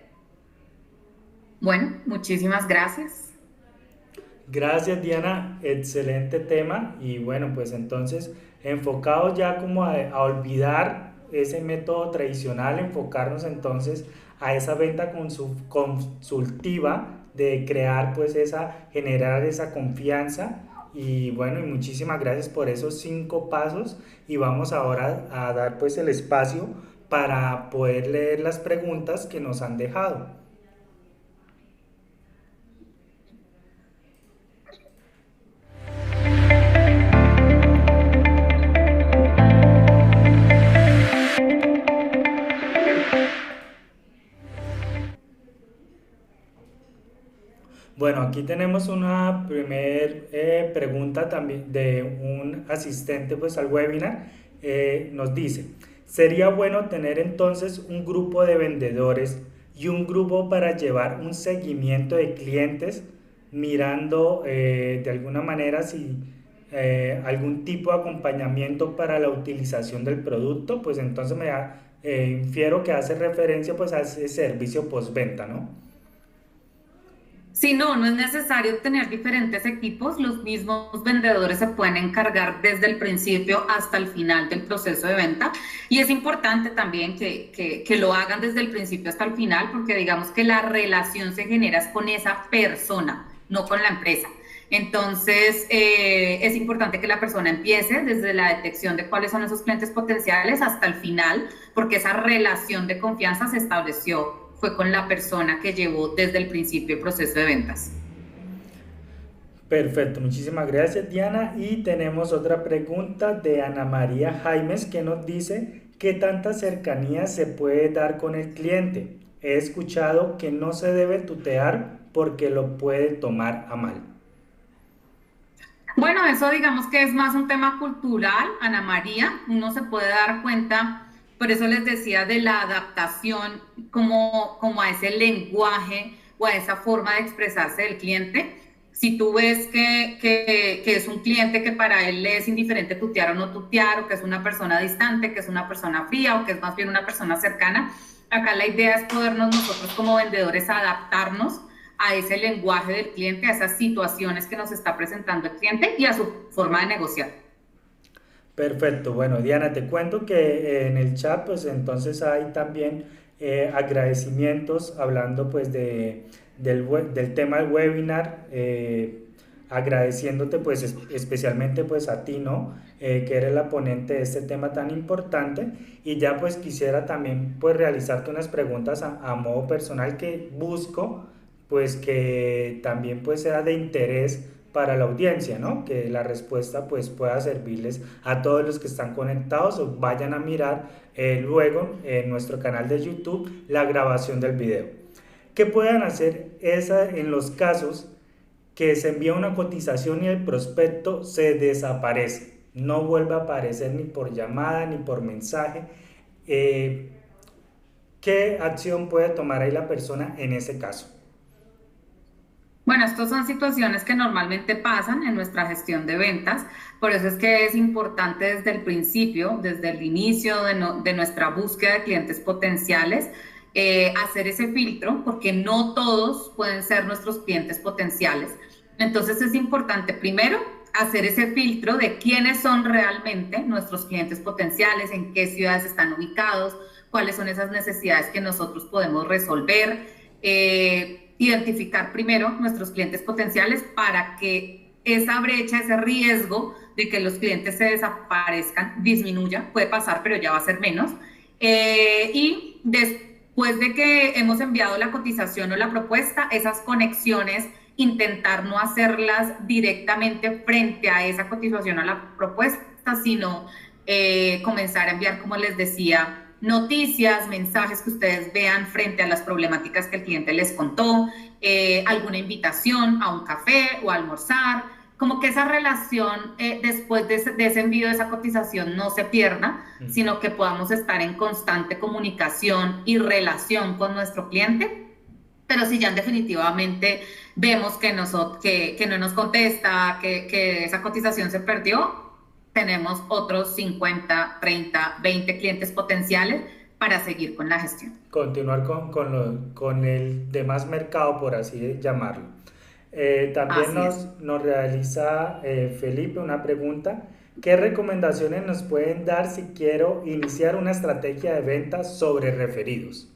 Bueno, muchísimas gracias. Gracias, Diana, excelente tema. Y bueno, pues entonces enfocados ya como a olvidar ese método tradicional, enfocarnos entonces a esa venta consultiva, de crear pues generar esa confianza. Y bueno, y muchísimas gracias por esos 5 pasos, y vamos ahora a dar pues el espacio para poder leer las preguntas que nos han dejado. Bueno, aquí tenemos una primer pregunta también de un asistente pues al webinar. Nos dice: ¿sería bueno tener entonces un grupo de vendedores y un grupo para llevar un seguimiento de clientes, mirando de alguna manera si algún tipo de acompañamiento para la utilización del producto? Pues entonces infiero que hace referencia pues a ese servicio postventa, ¿no? Si no, no es necesario tener diferentes equipos. Los mismos vendedores se pueden encargar desde el principio hasta el final del proceso de venta, y es importante también que lo hagan desde el principio hasta el final, porque digamos que la relación se genera con esa persona, no con la empresa. Entonces, es importante que la persona empiece desde la detección de cuáles son esos clientes potenciales hasta el final, porque esa relación de confianza se estableció, fue con la persona que llevó desde el principio el proceso de ventas. Perfecto, muchísimas gracias, Diana. Y tenemos otra pregunta de Ana María Jaimes, que nos dice: ¿qué tanta cercanía se puede dar con el cliente? He escuchado que no se debe tutear porque lo puede tomar a mal. Bueno, eso digamos que es más un tema cultural, Ana María. Uno se puede dar cuenta Por eso les decía de la adaptación como a ese lenguaje o a esa forma de expresarse del cliente. Si tú ves que es un cliente que para él le es indiferente tutear o no tutear, o que es una persona distante, que es una persona fría, o que es más bien una persona cercana, acá la idea es podernos nosotros como vendedores adaptarnos a ese lenguaje del cliente, a esas situaciones que nos está presentando el cliente y a su forma de negociar. Perfecto, bueno Diana, te cuento que en el chat pues entonces hay también agradecimientos hablando pues del tema del webinar, agradeciéndote pues especialmente pues a ti, ¿no? Que eres la ponente de este tema tan importante y ya pues quisiera también pues realizarte unas preguntas a modo personal que busco pues que también pues sea de interés para la audiencia, ¿no? Que la respuesta pues pueda servirles a todos los que están conectados o vayan a mirar luego en nuestro canal de YouTube la grabación del video. ¿Qué puedan hacer en los casos que se envía una cotización y el prospecto se desaparece? No vuelve a aparecer ni por llamada ni por mensaje. ¿Qué acción puede tomar ahí la persona en ese caso? Bueno, estas son situaciones que normalmente pasan en nuestra gestión de ventas, por eso es que es importante desde el principio, desde el inicio de nuestra búsqueda de clientes potenciales, hacer ese filtro, porque no todos pueden ser nuestros clientes potenciales. Entonces es importante primero hacer ese filtro de quiénes son realmente nuestros clientes potenciales, en qué ciudades están ubicados, cuáles son esas necesidades que nosotros podemos resolver. Identificar primero nuestros clientes potenciales para que esa brecha, ese riesgo de que los clientes se desaparezcan disminuya. Puede pasar, pero ya va a ser menos. Y después de que hemos enviado la cotización o la propuesta, esas conexiones, intentar no hacerlas directamente frente a esa cotización o la propuesta, sino comenzar a enviar, como les decía, noticias, mensajes que ustedes vean frente a las problemáticas que el cliente les contó, alguna invitación a un café o a almorzar, como que esa relación después de ese envío de esa cotización no se pierda, sino que podamos estar en constante comunicación y relación con nuestro cliente. Pero si ya definitivamente vemos que no nos contesta, que esa cotización se perdió, tenemos otros 50, 30, 20 clientes potenciales para seguir con la gestión. Continuar con el demás mercado, por así llamarlo. También nos realiza Felipe una pregunta. ¿Qué recomendaciones nos pueden dar si quiero iniciar una estrategia de ventas sobre referidos?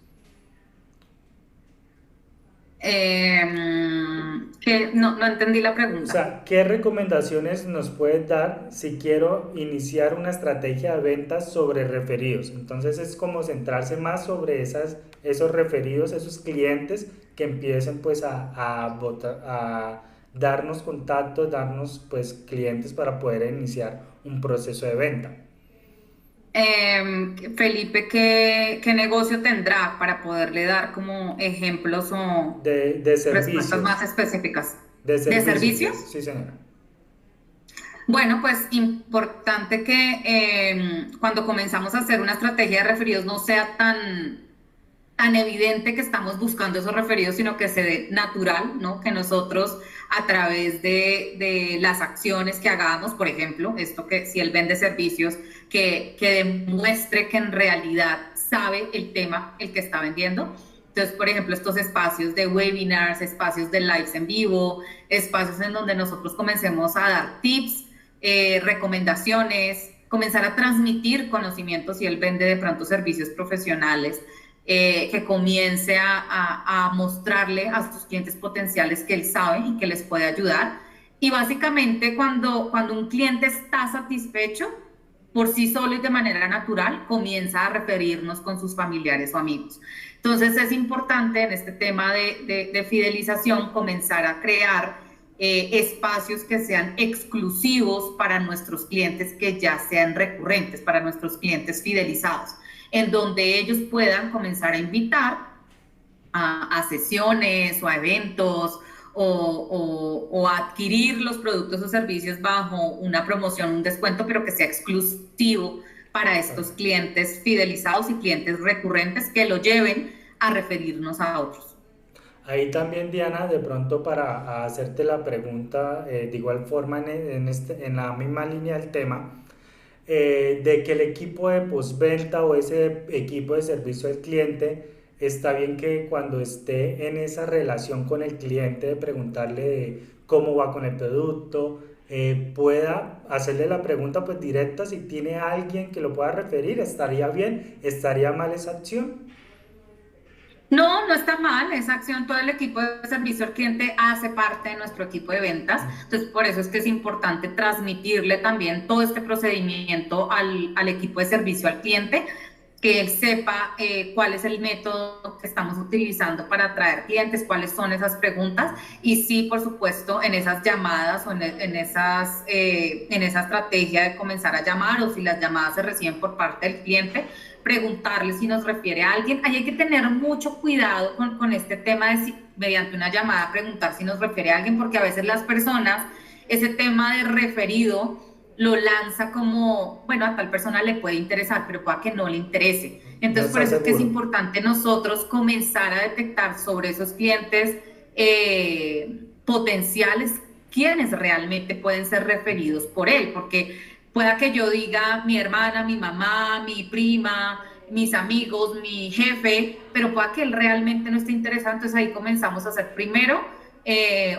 Que no entendí la pregunta. O sea, ¿qué recomendaciones nos puedes dar si quiero iniciar una estrategia de ventas sobre referidos? Entonces es como centrarse más sobre esos referidos, esos clientes que empiecen pues a darnos contactos, darnos pues clientes para poder iniciar un proceso de venta. Felipe, ¿qué negocio tendrá para poderle dar como ejemplos o de respuestas más específicas? ¿De servicios? Sí, señora. Bueno, pues importante que cuando comenzamos a hacer una estrategia de referidos no sea tan evidente que estamos buscando esos referidos, sino que se dé natural, ¿no? Que nosotros a través de las acciones que hagamos, por ejemplo, esto que si él vende servicios, que demuestre que en realidad sabe el tema el que está vendiendo. Entonces, por ejemplo, estos espacios de webinars, espacios de lives en vivo, espacios en donde nosotros comencemos a dar tips, recomendaciones, comenzar a transmitir conocimientos si él vende de pronto servicios profesionales, que comience a mostrarle a sus clientes potenciales que él sabe y que les puede ayudar. Y básicamente cuando un cliente está satisfecho, por sí solo y de manera natural, comienza a referirnos con sus familiares o amigos. Entonces es importante en este tema de fidelización comenzar a crear espacios que sean exclusivos para nuestros clientes que ya sean recurrentes, para nuestros clientes fidelizados, en donde ellos puedan comenzar a invitar a sesiones o a eventos o a adquirir los productos o servicios bajo una promoción, un descuento, pero que sea exclusivo para estos clientes fidelizados y clientes recurrentes que lo lleven a referirnos a otros. Ahí también, Diana, de pronto para hacerte la pregunta, de igual forma en la misma línea del tema, de que el equipo de postventa o ese equipo de servicio al cliente, está bien que cuando esté en esa relación con el cliente, de preguntarle de cómo va con el producto, pueda hacerle la pregunta pues directa si tiene alguien que lo pueda referir. ¿Estaría bien? ¿Estaría mal esa acción? No, no está mal, esa acción, todo el equipo de servicio al cliente hace parte de nuestro equipo de ventas, entonces por eso es que es importante transmitirle también todo este procedimiento al equipo de servicio al cliente, que él sepa cuál es el método que estamos utilizando para atraer clientes, cuáles son esas preguntas, y sí, por supuesto, en esas llamadas o en esa estrategia de comenzar a llamar, o si las llamadas se reciben por parte del cliente, preguntarle si nos refiere a alguien. Ahí hay que tener mucho cuidado con este tema de si mediante una llamada preguntar si nos refiere a alguien, porque a veces las personas, ese tema de referido, lo lanza como, bueno, a tal persona le puede interesar, pero pueda que no le interese. Entonces, por eso es que es importante nosotros comenzar a detectar sobre esos clientes potenciales, quienes realmente pueden ser referidos por él, porque pueda que yo diga mi hermana, mi mamá, mi prima, mis amigos, mi jefe, pero pueda que él realmente no esté interesado. Entonces ahí comenzamos a hacer primero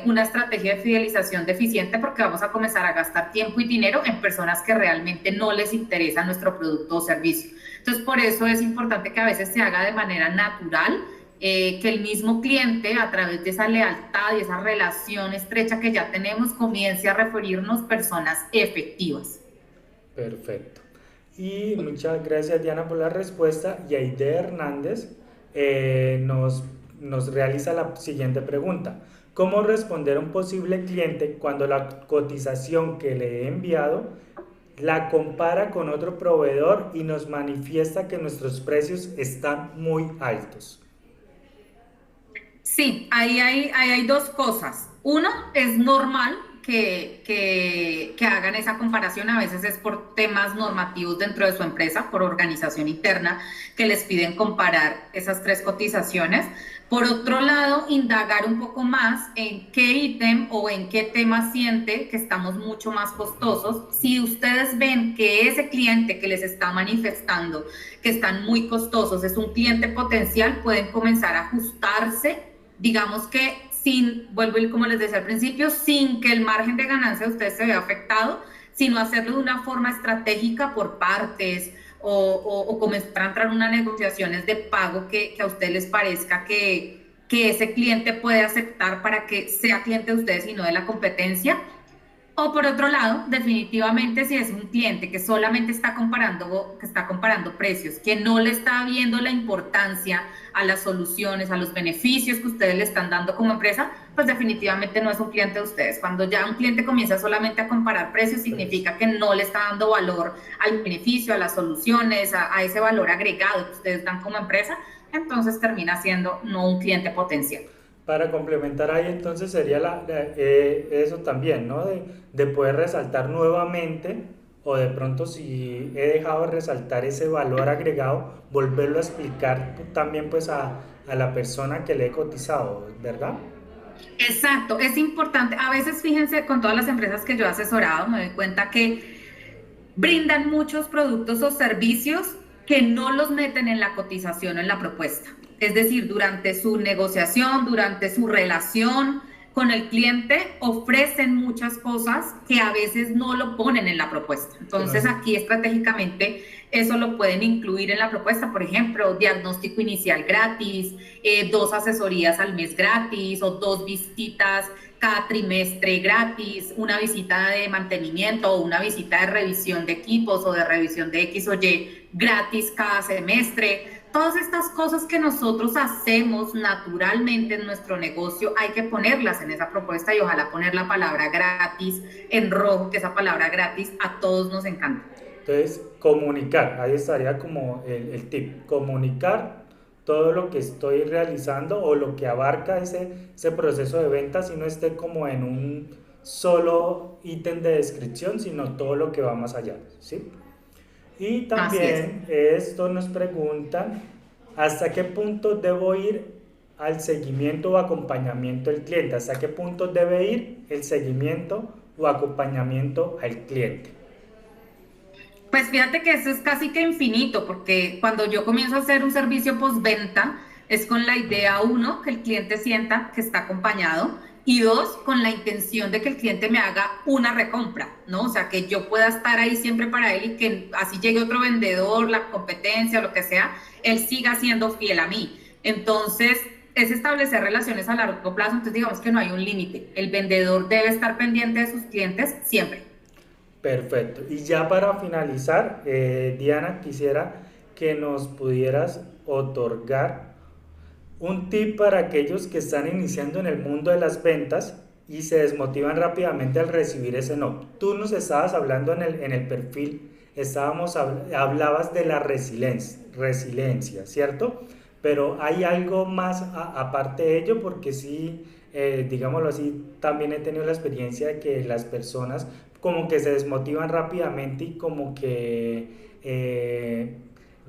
una estrategia de fidelización deficiente, porque vamos a comenzar a gastar tiempo y dinero en personas que realmente no les interesa nuestro producto o servicio. Entonces por eso es importante que a veces se haga de manera natural, que el mismo cliente, a través de esa lealtad y esa relación estrecha que ya tenemos, comience a referirnos personas efectivas. Perfecto. Y muchas gracias, Diana, por la respuesta. Y Aide Hernández nos realiza la siguiente pregunta. ¿Cómo responder a un posible cliente cuando la cotización que le he enviado la compara con otro proveedor y nos manifiesta que nuestros precios están muy altos? Sí, ahí hay dos cosas. Uno, es normal que hagan esa comparación, a veces es por temas normativos dentro de su empresa, por organización interna, que les piden comparar esas tres cotizaciones. Por otro lado, indagar un poco más en qué ítem o en qué tema siente que estamos mucho más costosos. Si ustedes ven que ese cliente que les está manifestando que están muy costosos es un cliente potencial, pueden comenzar a ajustarse, digamos que sin, vuelvo como les decía al principio, sin que el margen de ganancia de ustedes se vea afectado, sino hacerlo de una forma estratégica por partes, o comenzar a entrar en unas negociaciones de pago que a ustedes les parezca que ese cliente puede aceptar para que sea cliente de ustedes y no de la competencia. O por otro lado, definitivamente si es un cliente que solamente está comparando precios, que no le está viendo la importancia a las soluciones, a los beneficios que ustedes le están dando como empresa, pues definitivamente no es un cliente de ustedes. Cuando ya un cliente comienza solamente a comparar precios, significa que no le está dando valor al beneficio, a las soluciones, a ese valor agregado que ustedes dan como empresa, entonces termina siendo no un cliente potencial. Para complementar ahí, entonces sería eso también, ¿no? De poder resaltar nuevamente, o de pronto si he dejado de resaltar ese valor agregado, volverlo a explicar también pues a la persona que le he cotizado, ¿verdad? Exacto, es importante. A veces, fíjense, con todas las empresas que yo he asesorado, me doy cuenta que brindan muchos productos o servicios que no los meten en la cotización o en la propuesta. Es decir, durante su negociación, durante su relación con el cliente, ofrecen muchas cosas que a veces no lo ponen en la propuesta. Entonces, aquí estratégicamente eso lo pueden incluir en la propuesta. Por ejemplo, diagnóstico inicial gratis, 2 asesorías al mes gratis, o 2 visitas cada trimestre gratis, una visita de mantenimiento o una visita de revisión de equipos o de revisión de X o Y gratis cada semestre. Todas estas cosas que nosotros hacemos naturalmente en nuestro negocio, hay que ponerlas en esa propuesta, y ojalá poner la palabra gratis en rojo, que esa palabra gratis a todos nos encanta. Entonces, comunicar, ahí estaría como el tip, comunicar todo lo que estoy realizando o lo que abarca ese proceso de venta, si no esté como en un solo ítem de descripción, sino todo lo que va más allá, ¿sí? Y Así es. también esto nos preguntan, ¿hasta qué punto debo ir al seguimiento o acompañamiento del cliente? ¿Hasta qué punto debe ir el seguimiento o acompañamiento al cliente? Pues fíjate que eso es casi que infinito, porque cuando yo comienzo a hacer un servicio postventa, es con la idea, uno, que el cliente sienta que está acompañado, y dos, con la intención de que el cliente me haga una recompra, ¿no? O sea, que yo pueda estar ahí siempre para él y que así llegue otro vendedor, la competencia o lo que sea, él siga siendo fiel a mí. Entonces, es establecer relaciones a largo plazo, entonces digamos que no hay un límite. El vendedor debe estar pendiente de sus clientes siempre. Perfecto. Y ya para finalizar, Diana, quisiera que nos pudieras otorgar un tip para aquellos que están iniciando en el mundo de las ventas y se desmotivan rápidamente al recibir ese no. Tú nos estabas hablando en el perfil, hablabas de la resiliencia, ¿cierto? Pero hay algo más aparte de ello, porque sí, digámoslo así, también he tenido la experiencia de que las personas como que se desmotivan rápidamente y como que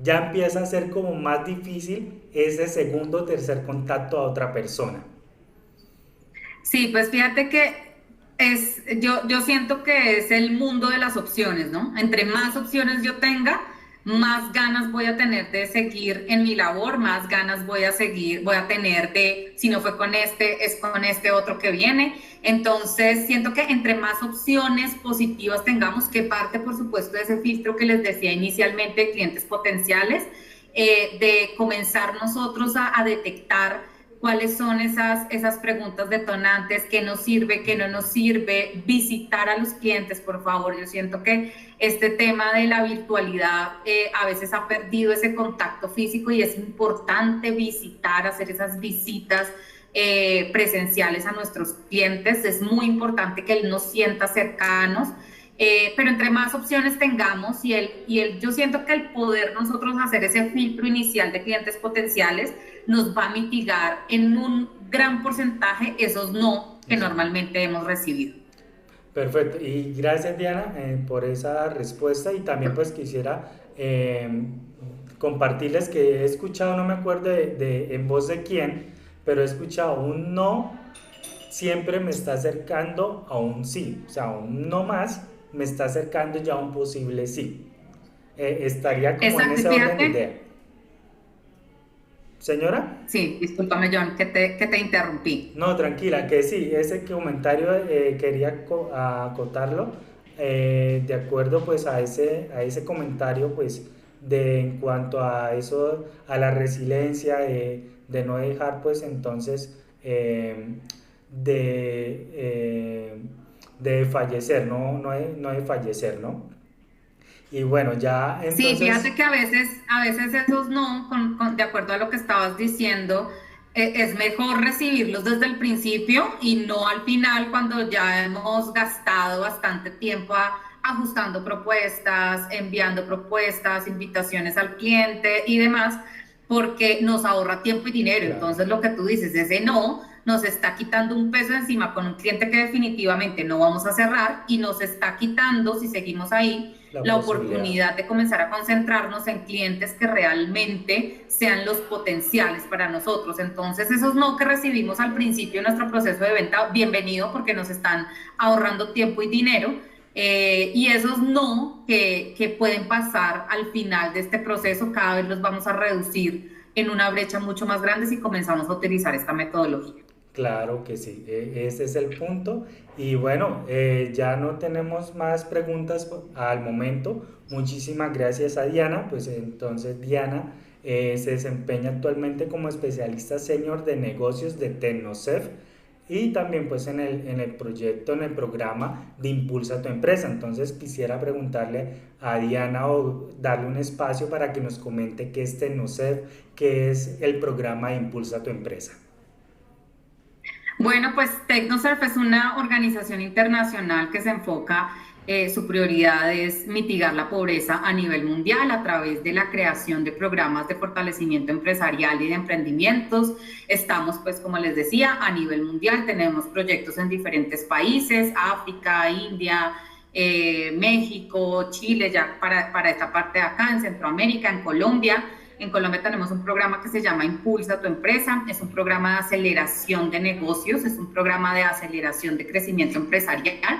ya empieza a ser como más difícil ese segundo o tercer contacto a otra persona. Sí, pues fíjate que yo siento que es el mundo de las opciones, ¿no? Entre más opciones yo tenga, más ganas voy a tener de seguir en mi labor, más ganas voy a tener de, si no fue con este, es con este otro que viene. Entonces, siento que entre más opciones positivas tengamos, que parte, por supuesto, de ese filtro que les decía inicialmente, clientes potenciales, de comenzar nosotros a detectar cuáles son esas preguntas detonantes, qué nos sirve, qué no nos sirve, visitar a los clientes, por favor. Yo siento que este tema de la virtualidad a veces ha perdido ese contacto físico y es importante visitar, hacer esas visitas presenciales a nuestros clientes. Es muy importante que él nos sienta cercanos. Pero entre más opciones tengamos yo siento que el poder nosotros hacer ese filtro inicial de clientes potenciales nos va a mitigar en un gran porcentaje esos no que normalmente hemos recibido. Perfecto, y gracias Diana por esa respuesta y también pues quisiera compartirles que he escuchado, no me acuerdo en voz de quién, pero he escuchado un no siempre me está acercando a un sí, o sea, un no más me está acercando ya a un posible sí. Estaría como en Exacto, ese orden de fíjate. idea. Señora, Sí, discúlpame, John, que te interrumpí. no, tranquila, que sí, ese comentario quería acotarlo de acuerdo pues a ese comentario pues de en cuanto a eso, a la resiliencia de no dejar pues entonces de, de fallecer, no de fallecer, ¿no? Y bueno, ya Sí, entonces, fíjate que a veces esos no, de acuerdo a lo que estabas diciendo, es mejor recibirlos desde el principio y no al final cuando ya hemos gastado bastante tiempo ajustando propuestas, enviando propuestas, invitaciones al cliente y demás, porque nos ahorra tiempo y dinero. claro, Entonces lo que tú dices, ese no nos está quitando un peso encima con un cliente que definitivamente no vamos a cerrar y nos está quitando, si seguimos ahí, la la posibilidad. oportunidad de comenzar a concentrarnos en clientes que realmente sean los potenciales para nosotros. Entonces, esos no que recibimos al principio de nuestro proceso de venta, bienvenido porque nos están ahorrando tiempo y dinero. Y esos no que pueden pasar al final de este proceso, cada vez los vamos a reducir en una brecha mucho más grande si comenzamos a utilizar esta metodología. Claro que sí, ese es el punto. Y bueno, ya no tenemos más preguntas al momento. Muchísimas gracias a Diana. Pues entonces Diana se desempeña actualmente como especialista senior de negocios de Tecnosef y también pues en el proyecto, en el programa de Impulsa tu empresa. Entonces quisiera preguntarle a Diana o darle un espacio para que nos comente qué es Tecnosef, qué es el programa de Impulsa tu empresa. Bueno, pues TecnoSurf es una organización internacional que se enfoca, su prioridad es mitigar la pobreza a nivel mundial a través de la creación de programas de fortalecimiento empresarial y de emprendimientos. Estamos, pues, como les decía, a nivel mundial, tenemos proyectos en diferentes países, África, India, México, Chile, ya para esta parte de acá, en Centroamérica, en Colombia. En Colombia tenemos un programa que se llama Impulsa tu Empresa, es un programa de aceleración de negocios, es un programa de aceleración de crecimiento empresarial.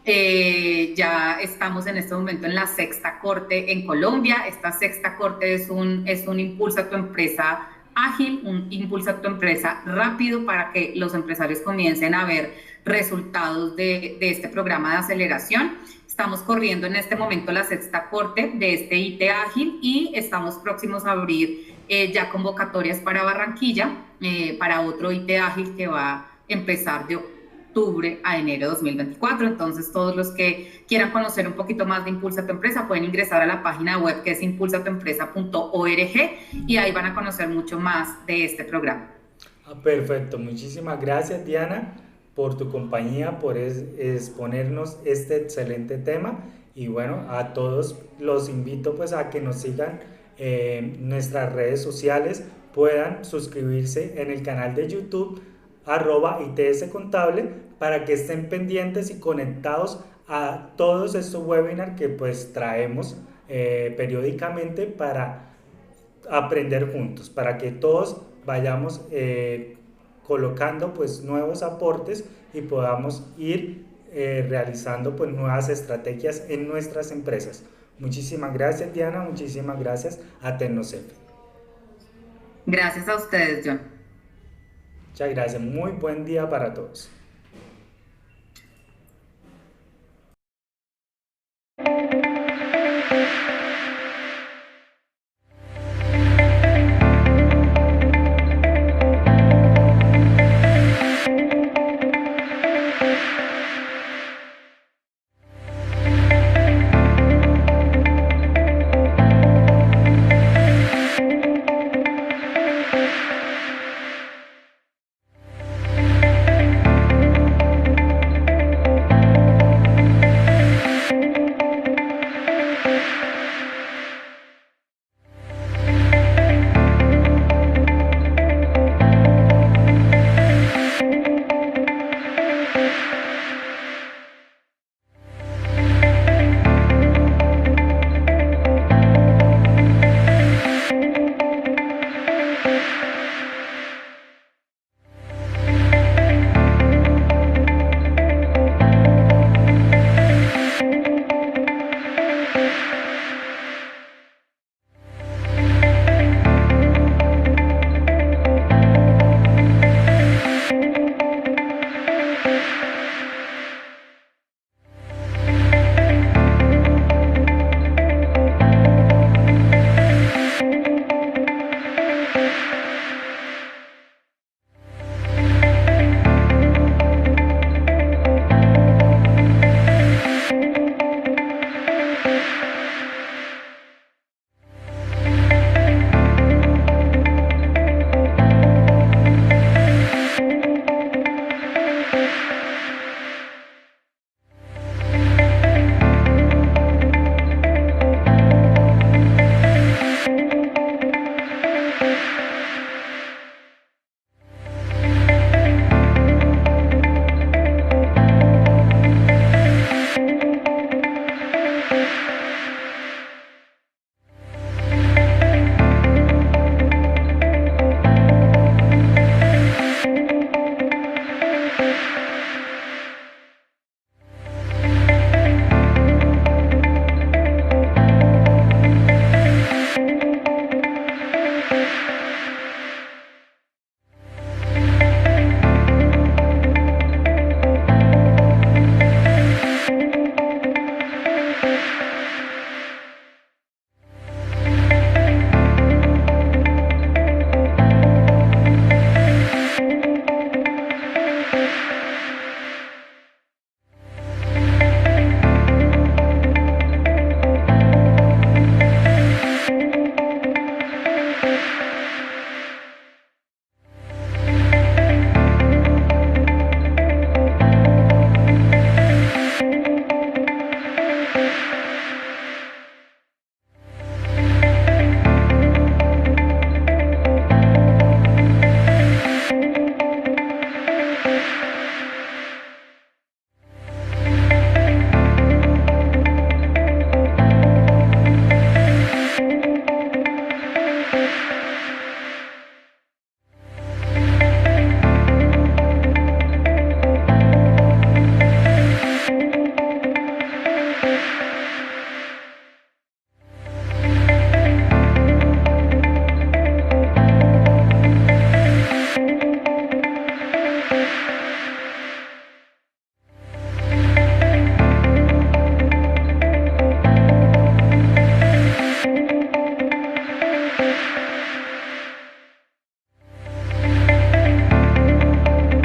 Ya estamos en este momento en la sexta corte en Colombia. Esta sexta corte es un Impulsa tu Empresa ágil, un Impulsa tu Empresa rápido para que los empresarios comiencen a ver resultados de este programa de aceleración. Estamos corriendo en este momento la sexta corte de este IT ágil y estamos próximos a abrir ya convocatorias para Barranquilla, para otro IT ágil que va a empezar de octubre a enero de 2024. Entonces, todos los que quieran conocer un poquito más de Impulsa tu Empresa pueden ingresar a la página web que es impulsatuempresa.org y ahí van a conocer mucho más de este programa. Perfecto, muchísimas gracias, Diana, por tu compañía, por exponernos este excelente tema. Y bueno, a todos los invito pues a que nos sigan en nuestras redes sociales, puedan suscribirse en el canal de YouTube @ITS Contable para que estén pendientes y conectados a todos estos webinars que pues traemos periódicamente para aprender juntos, para que todos vayamos colocando pues nuevos aportes y podamos ir realizando pues nuevas estrategias en nuestras empresas. Muchísimas gracias, Diana, muchísimas gracias a Tecnosef. Gracias a ustedes, John. Muchas gracias, muy buen día para todos.